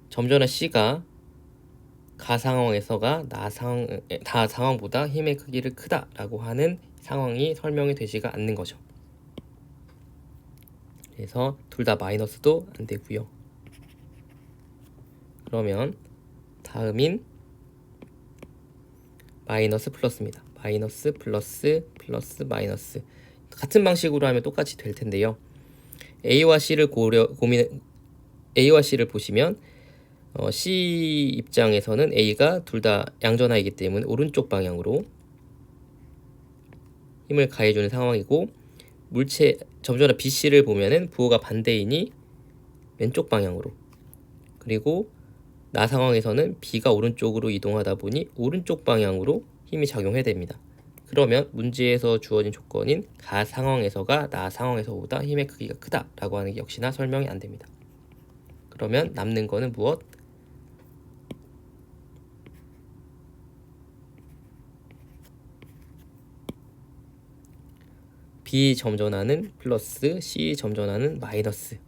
점전화 C가 가 상황에서가 나 상황보다 힘의 크기를 크다라고 하는 상황이 설명이 되지가 않는 거죠. 그래서 둘 다 마이너스도 안 되고요. 그러면 다음인 마이너스 플러스입니다. 마이너스 플러스 플러스 마이너스 같은 방식으로 하면 똑같이 될 텐데요. A와 C를 A와 C를 보시면 C 입장에서는 A가 둘 다 양전화이기 때문에 오른쪽 방향으로 힘을 가해주는 상황이고 물체 점전화 BC를 보면은 부호가 반대이니 왼쪽 방향으로 그리고 나 상황에서는 B가 오른쪽으로 이동하다 보니 오른쪽 방향으로 힘이 작용해야 됩니다. 그러면 문제에서 주어진 조건인 가 상황에서가 나 상황에서보다 힘의 크기가 크다라고 하는 게 역시나 설명이 안 됩니다. 그러면 남는 거는 무엇? B 점전화는 플러스 C 점전화는 마이너스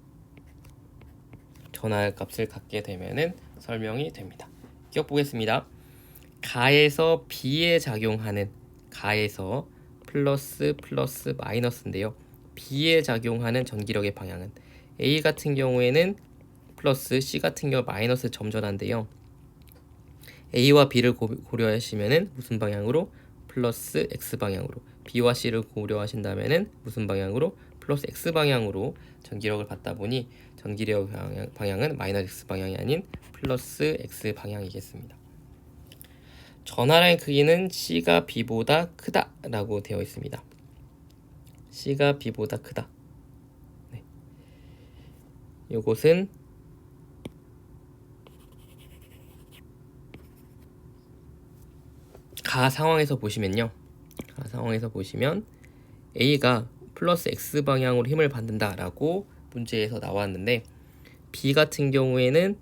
전화 값을 갖게 되면은 설명이 됩니다. 기억 보겠습니다. 가에서 B에 작용하는 가에서 플러스 플러스 마이너스인데요. B에 작용하는 전기력의 방향은 A 같은 경우에는 플러스 C 같은 경우 마이너스 점전화인데요. A와 B를 고려하시면은 무슨 방향으로? 플러스 X 방향으로. B와 C를 고려하신다면은 무슨 방향으로? 플러스 X 방향으로 전기력을 받다 보니 전기력 방향은 마이너스 X 방향이 아닌 플러스 X 방향이겠습니다. 전하라인 크기는 C가 B보다 크다 라고 되어 있습니다. C가 B보다 크다. 네. 이것은 가 상황에서 보시면요. 가 상황에서 보시면 A가 플러스 X 방향으로 힘을 받는다 라고 문제에서 나왔는데 B 같은 경우에는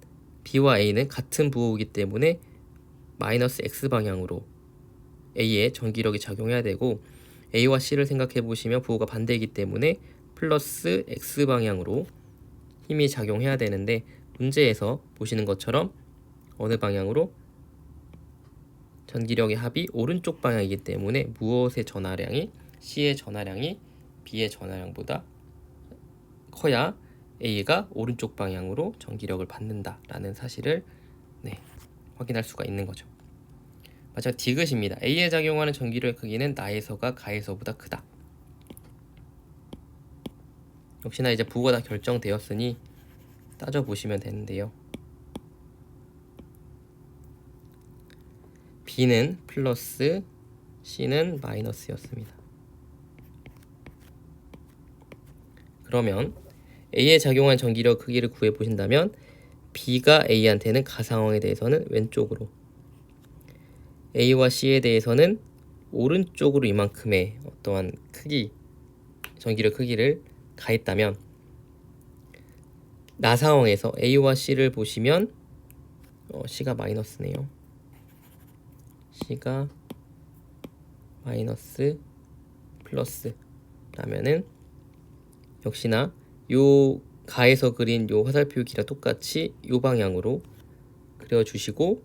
B와 A는 같은 부호이기 때문에 마이너스 X 방향으로 A에 전기력이 작용해야 되고 A와 C를 생각해 보시면 부호가 반대이기 때문에 플러스 X 방향으로 힘이 작용해야 되는데 문제에서 보시는 것처럼 어느 방향으로? 전기력의 합이 오른쪽 방향이기 때문에 무엇의 전하량이 C의 전하량이 B의 전하량보다 커야 A가 오른쪽 방향으로 전기력을 받는다라는 사실을 확인할 수가 있는 거죠. 마지막 디귿입니다. A에 작용하는 전기력의 크기는 나에서가 가에서보다 크다. 역시나 이제 부호가 다 결정되었으니 따져보시면 되는데요. B는 플러스, C는 마이너스였습니다. 그러면 A에 작용한 전기력 크기를 구해보신다면 B가 A한테는 가상황에 대해서는 왼쪽으로, A와 C에 대해서는 오른쪽으로 이만큼의 어떠한 크기, 전기력 크기를 가했다면 나 상황에서 A와 C를 보시면 C가 마이너스네요. C가 마이너스 플러스 라면은 역시나 요 가에서 그린 요 화살표 길이랑 똑같이 요 방향으로 그려주시고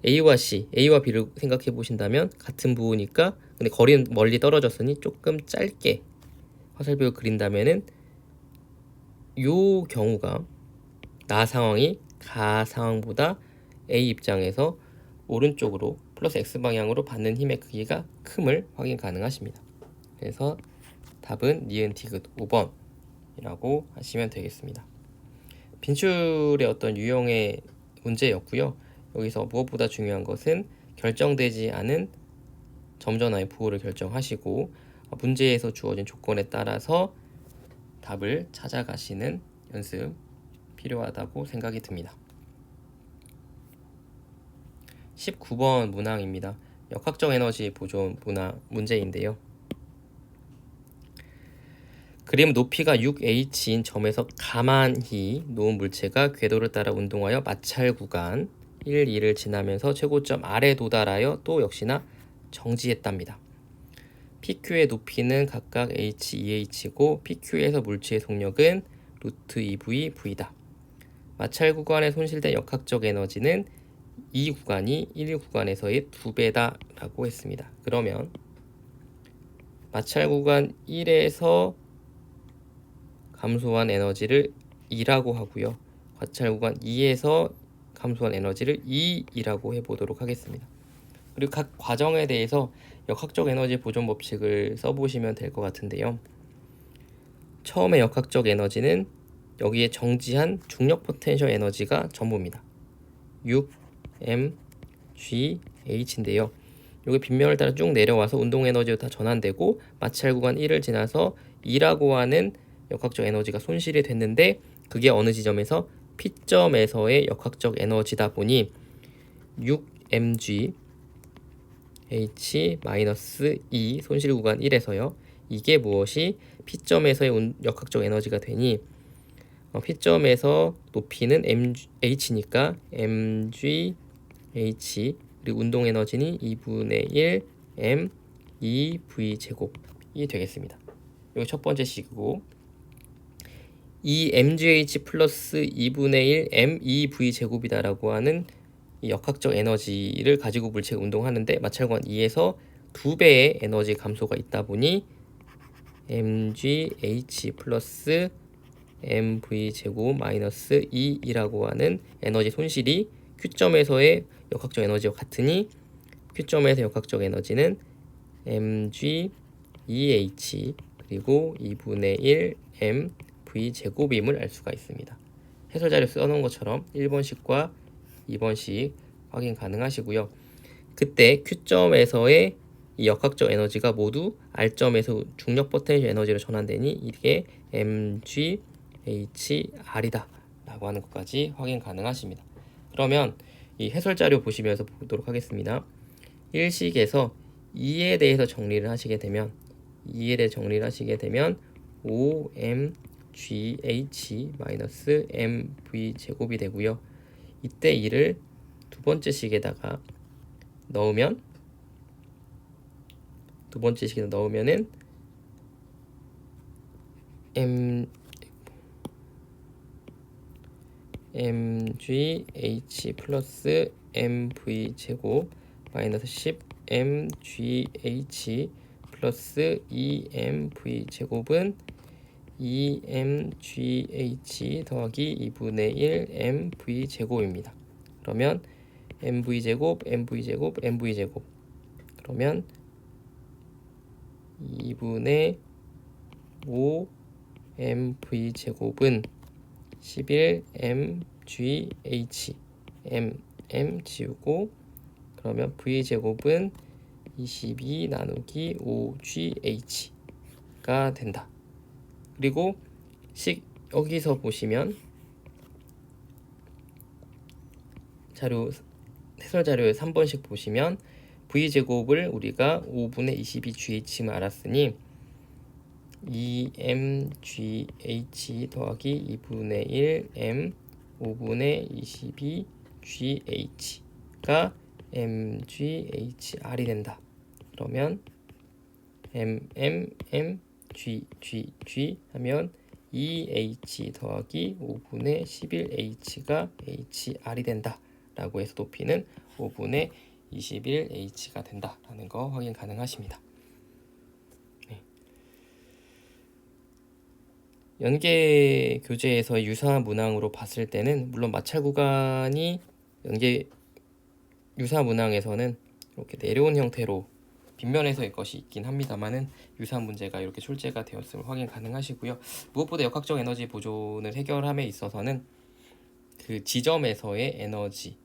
A와 C, A와 B를 생각해 보신다면 같은 부호니까 근데 거리는 멀리 떨어졌으니 조금 짧게 화살표를 그린다면은 요 경우가 나 상황이 가 상황보다 A 입장에서 오른쪽으로 플러스 X 방향으로 받는 힘의 크기가 큼을 확인 가능하십니다. 그래서 답은 니은 디귿 5번이라고 하시면 되겠습니다. 빈출의 어떤 유형의 문제였고요. 여기서 무엇보다 중요한 것은 결정되지 않은 점전화의 부호를 결정하시고 문제에서 주어진 조건에 따라서 답을 찾아가시는 연습 필요하다고 생각이 듭니다. 19번 문항입니다. 역학적 에너지 보존 문제인데요. 그림 높이가 6h인 점에서 가만히 놓은 물체가 궤도를 따라 운동하여 마찰 구간 1, 2를 지나면서 최고점 R에 도달하여 또 역시나 정지했답니다. PQ의 높이는 각각 h, 2h고 PQ에서 물체의 속력은 루트 2v, v다. 마찰 구간에 손실된 역학적 에너지는 이 구간이 1 구간에서의 2배다 라고 했습니다. 그러면 마찰 구간 1에서 감소한 에너지를 2라고 하고요. 마찰 구간 2에서 감소한 에너지를 2이라고 해보도록 하겠습니다. 그리고 각 과정에 대해서 역학적 에너지 보존 법칙을 써보시면 될 것 같은데요. 처음에 역학적 에너지는 여기에 정지한 중력 포텐셜 에너지가 전부입니다. 6mgh인데요. 여기 빗면을 따라 쭉 내려와서 운동 에너지로 다 전환되고 마찰 구간 1을 지나서 2라고 하는 역학적 에너지가 손실이 됐는데 그게 어느 지점에서 P점에서의 역학적 에너지다 보니 6mg h-2 손실 구간 1에서요. 이게 무엇이 P점에서의 역학적 에너지가 되니 P점에서 높이는 h니까 mgh 그리고 운동 에너지는 2분의 1 m 2v 제곱이 되겠습니다. 이거 첫 번째 식이고 이 mgh 플러스 2분의 1 m 2v 제곱이다라고 하는 이 역학적 에너지를 가지고 물체가 운동하는데 마찰구간 2에서 2배의 에너지 감소가 있다 보니 mgh 플러스 mv 제곱 마이너스 2이라고 하는 에너지 손실이 Q점에서의 역학적 에너지와 같으니 Q점에서 역학적 에너지는 mg 2h 그리고 2분의 1 mv 제곱임을 알 수가 있습니다. 해설 자료 써놓은 것처럼 1번식과 2번식 확인 가능하시고요. 그때 Q점에서의 이 역학적 에너지가 모두 R점에서 중력 포텐셜 에너지로 전환되니 이게 mghr이다 라고 하는 것까지 확인 가능하십니다. 그러면 이 해설 자료 보시면서 보도록 하겠습니다. 1식에서 2에 대해서 정리를 하시게 되면 5mgh-mv 제곱이 되고요. 이때 2를 두 번째 식에다가 넣으면 넣으면은 mgh 플러스 mv 제곱 마이너스 10 mgh 플러스 2mv 제곱은 2mgh 더하기 2분의 1 mv 제곱입니다. 그러면 mv 제곱, mv 제곱, mv 제곱. 그러면 2분의 5 mv 제곱은 11mgh m 지우고 그러면 v 제곱은 22 나누기 5gh가 된다. 그리고 여기서 보시면 해설 자료에 3번씩 보시면 v제곱을 우리가 5분의 22gh 알았으니 2mgh 더하기 2분의 1m 5분의 22gh가 mghr이 된다. 그러면 g 하면 2h 더하기 5분의 11h가 hr이 된다 라고 해서 높이는 5분의 21h가 된다라는 거 확인 가능하십니다. 연계 교재에서 유사 문항으로 봤을 때는 물론 마찰 구간이 연계 유사 문항에서는 이렇게 내려온 형태로 빗면에서의 것이 있긴 합니다만은 유사 문제가 이렇게 출제가 되었음을 확인 가능하시고요. 무엇보다 역학적 에너지 보존을 해결함에 있어서는 그 지점에서의 에너지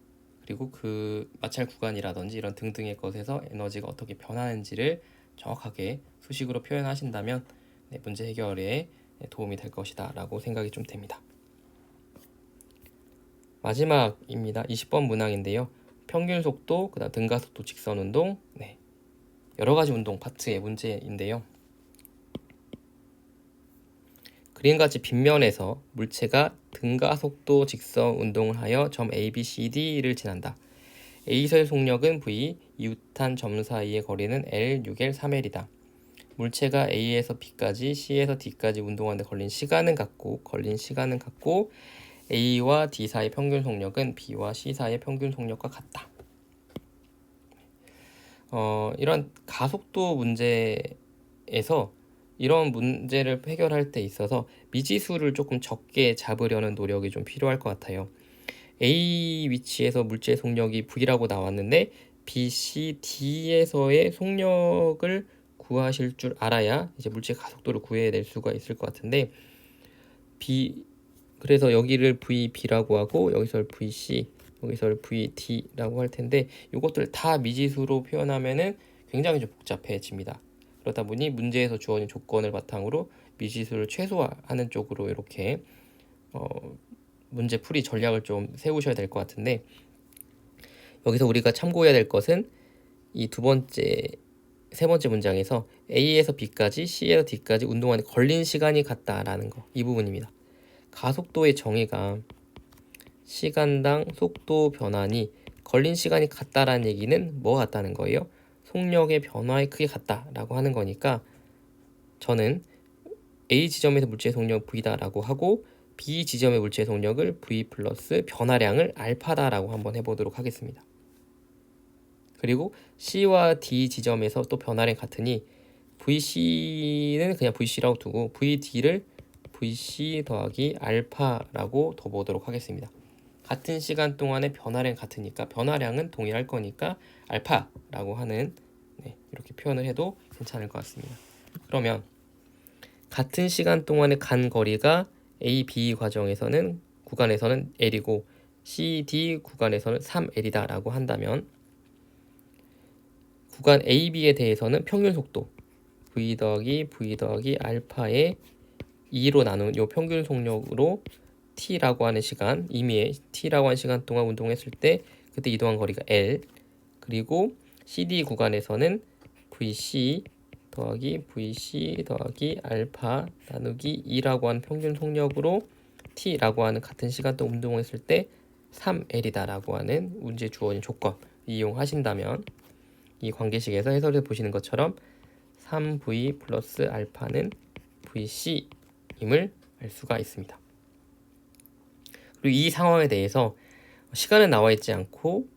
그리고 그 마찰 구간이라든지 이런 등등의 것에서 에너지가 어떻게 변하는지를 정확하게 수식으로 표현하신다면 문제 해결에 도움이 될 것이다 라고 생각이 좀 됩니다. 마지막입니다. 20번 문항인데요. 평균 속도, 그다음 등가속도 직선 운동, 여러 가지 운동 파트의 문제인데요. 그림같이 빗면에서 물체가 등가속도 직선 운동을 하여 점 A, B, C, D를 지난다. A서의 속력은 V, 이웃한 점 사이의 거리는 L, 6L, 3L이다. 물체가 A에서 B까지, C에서 D까지 운동하는데 걸린 시간은 같고 A와 D 사이의 평균 속력은 B와 C 사이의 평균 속력과 같다. 이런 가속도 문제에서 이런 문제를 해결할 때 있어서 미지수를 조금 적게 잡으려는 노력이 좀 필요할 것 같아요. A 위치에서 물체의 속력이 V라고 나왔는데 B, C, D에서의 속력을 구하실 줄 알아야 이제 물체 가속도를 구해낼 수가 있을 것 같은데 그래서 여기를 VB라고 하고 여기서 VC, 여기서 VD라고 할 텐데 이것들 다 미지수로 표현하면은 굉장히 좀 복잡해집니다. 그러다 보니 문제에서 주어진 조건을 바탕으로 미지수를 최소화하는 쪽으로 이렇게 문제 풀이 전략을 좀 세우셔야 될 것 같은데 여기서 우리가 참고해야 될 것은 이 세 번째 문장에서 A에서 B까지, C에서 D까지 운동하는 걸린 시간이 같다라는 거, 이 부분입니다. 가속도의 정의가 시간당 속도 변환이 걸린 시간이 같다라는 얘기는 뭐 같다는 거예요? 속력의 변화에 크게 같다라고 하는 거니까 저는 A 지점에서 물체의 속력은 V다라고 하고 B 지점의 물체의 속력을 V 플러스 변화량을 알파다라고 한번 해보도록 하겠습니다. 그리고 C와 D 지점에서 또 변화량이 같으니 VC는 그냥 VC라고 두고 VD를 VC 더하기 알파라고 둬보도록 하겠습니다. 같은 시간 동안의 변화량 같으니까 변화량은 동일할 거니까 알파라고 하는 이렇게 표현을 해도 괜찮을 것 같습니다. 그러면 같은 시간 동안에 간 거리가 A, B 구간에서는 L이고 C, D 구간에서는 3L이다 라고 한다면 구간 A, B에 대해서는 평균 속도 V 더하기 알파의 2로 나눈 이 평균 속력으로 T라고 하는 시간, 이미 T라고 하는 시간 동안 운동했을 때 그때 이동한 거리가 L, 그리고 CD 구간에서는 VC 더하기 알파 나누기 2라고 하는 평균 속력으로 T라고 하는 같은 시간 동안 운동했을 때 3L이다 라고 하는 문제에 주어진 조건 이용하신다면 이 관계식에서 해설해 보시는 것처럼 3V 플러스 알파는 VC임을 알 수가 있습니다. 그리고 이 상황에 대해서 시간은 나와 있지 않고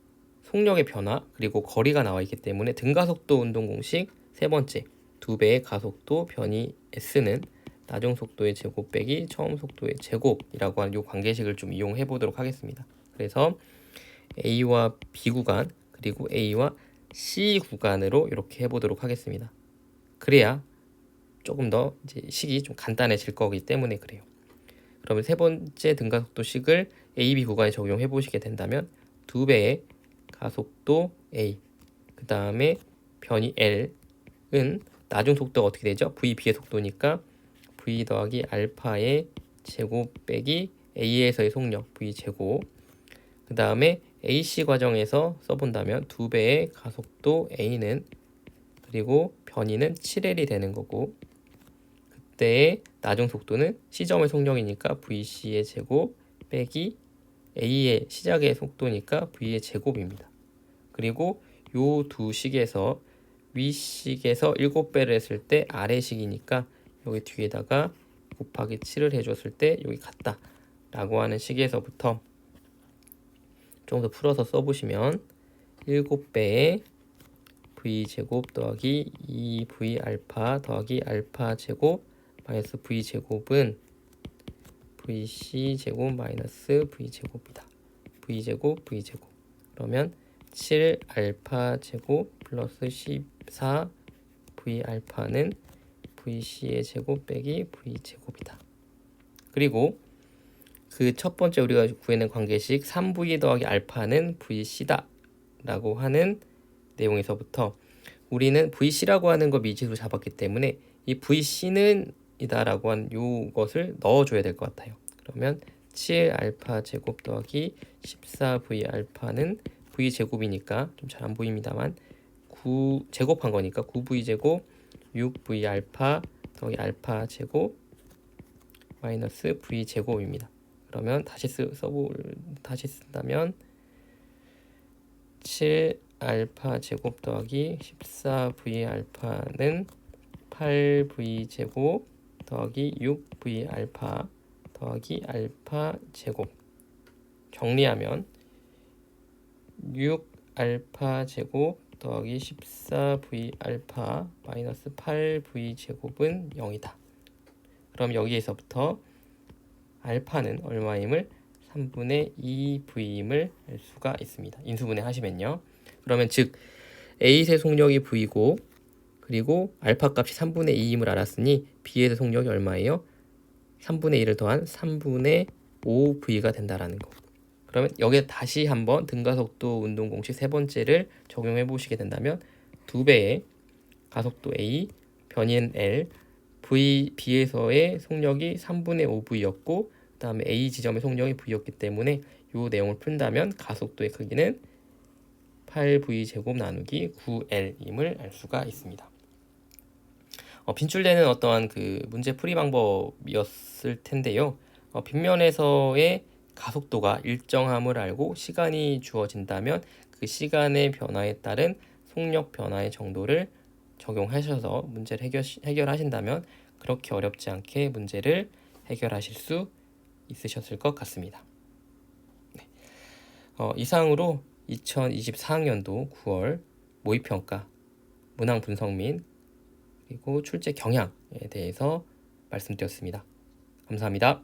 속력의 변화 그리고 거리가 나와 있기 때문에 등가속도 운동 공식 세 번째 2배의 가속도 변이 S는 나중 속도의 제곱 빼기 처음 속도의 제곱이라고 하는 이 관계식을 좀 이용해 보도록 하겠습니다. 그래서 A와 B 구간 그리고 A와 C 구간으로 이렇게 해보도록 하겠습니다. 그래야 조금 더 이제 식이 좀 간단해질 거기 때문에 그래요. 그러면 세 번째 등가속도식을 A, B 구간에 적용해 보시게 된다면 2배의 가속도 A, 그 다음에 변이 L은 나중 속도가 어떻게 되죠? V, B의 속도니까 V 더하기 알파의 제곱 빼기 A에서의 속력 V 제곱, 그 다음에 AC 과정에서 써본다면 2배의 가속도 A는 그리고 변이는 7L이 되는 거고, 그때의 나중 속도는 시점의 속력이니까 VC의 제곱 빼기 A의 시작의 속도니까 V의 제곱입니다. 그리고 요 두 식에서 위식에서 7배를 했을 때 아래식이니까 여기 뒤에다가 곱하기 7을 해줬을 때 여기 같다 라고 하는 식에서부터 좀 더 풀어서 써보시면 7배의 V제곱 더하기 2V알파 더하기 알파 제곱 마이너스 V제곱은 VC제곱 마이너스 V제곱이다. V제곱 V제곱 그러면 7알파 제곱 플러스 14 V알파는 VC의 제곱 빼기 V제곱이다. 그리고 그 첫 번째 우리가 구해낸 관계식 3V 더하기 알파는 VC다 라고 하는 내용에서부터 우리는 VC라고 하는 거 미지수로 잡았기 때문에 이 VC는 이다 라고 한 요것을 넣어줘야 될 것 같아요. 그러면 7알파 제곱 더하기 14V 알파는 V 제곱이니까 좀 잘 안 보입니다만 9 제곱한 거니까 9V 제곱 6V 알파 더하기 알파 제곱 마이너스 V 제곱입니다. 그러면 다시 쓴다면 7알파 제곱 더하기 14V 알파는 8V 제곱 더하기 6V 알파 더하기 알파 제곱, 정리하면 6알파 제곱 더하기 14V 알파 마이너스 8V 제곱은 0이다. 그럼 여기에서부터 알파는 얼마임을 3분의 2V임을 알 수가 있습니다. 인수분해 하시면요. 그러면 즉 A의 속력이 V고 그리고 알파 값이 3분의 2임을 알았으니 B의 속력이 얼마예요? 3분의 1을 더한 3분의 5V가 된다라는 거. 그러면 여기에 다시 한번 등가속도 운동 공식 세 번째를 적용해 보시게 된다면 2배의 가속도 A, 변인 L, B에서의 속력이 3분의 5V였고 그 다음에 A 지점의 속력이 V였기 때문에 이 내용을 푼다면 가속도의 크기는 8V 제곱 나누기 9L임을 알 수가 있습니다. 빈출되는 어떠한 그 문제 풀이 방법이었을 텐데요. 빗면에서의 가속도가 일정함을 알고 시간이 주어진다면 그 시간의 변화에 따른 속력 변화의 정도를 적용하셔서 문제를 해결하신다면 그렇게 어렵지 않게 문제를 해결하실 수 있으셨을 것 같습니다. 네. 이상으로 2024학년도 9월 모의평가 문항 분석 및 그리고 출제 경향에 대해서 말씀드렸습니다. 감사합니다.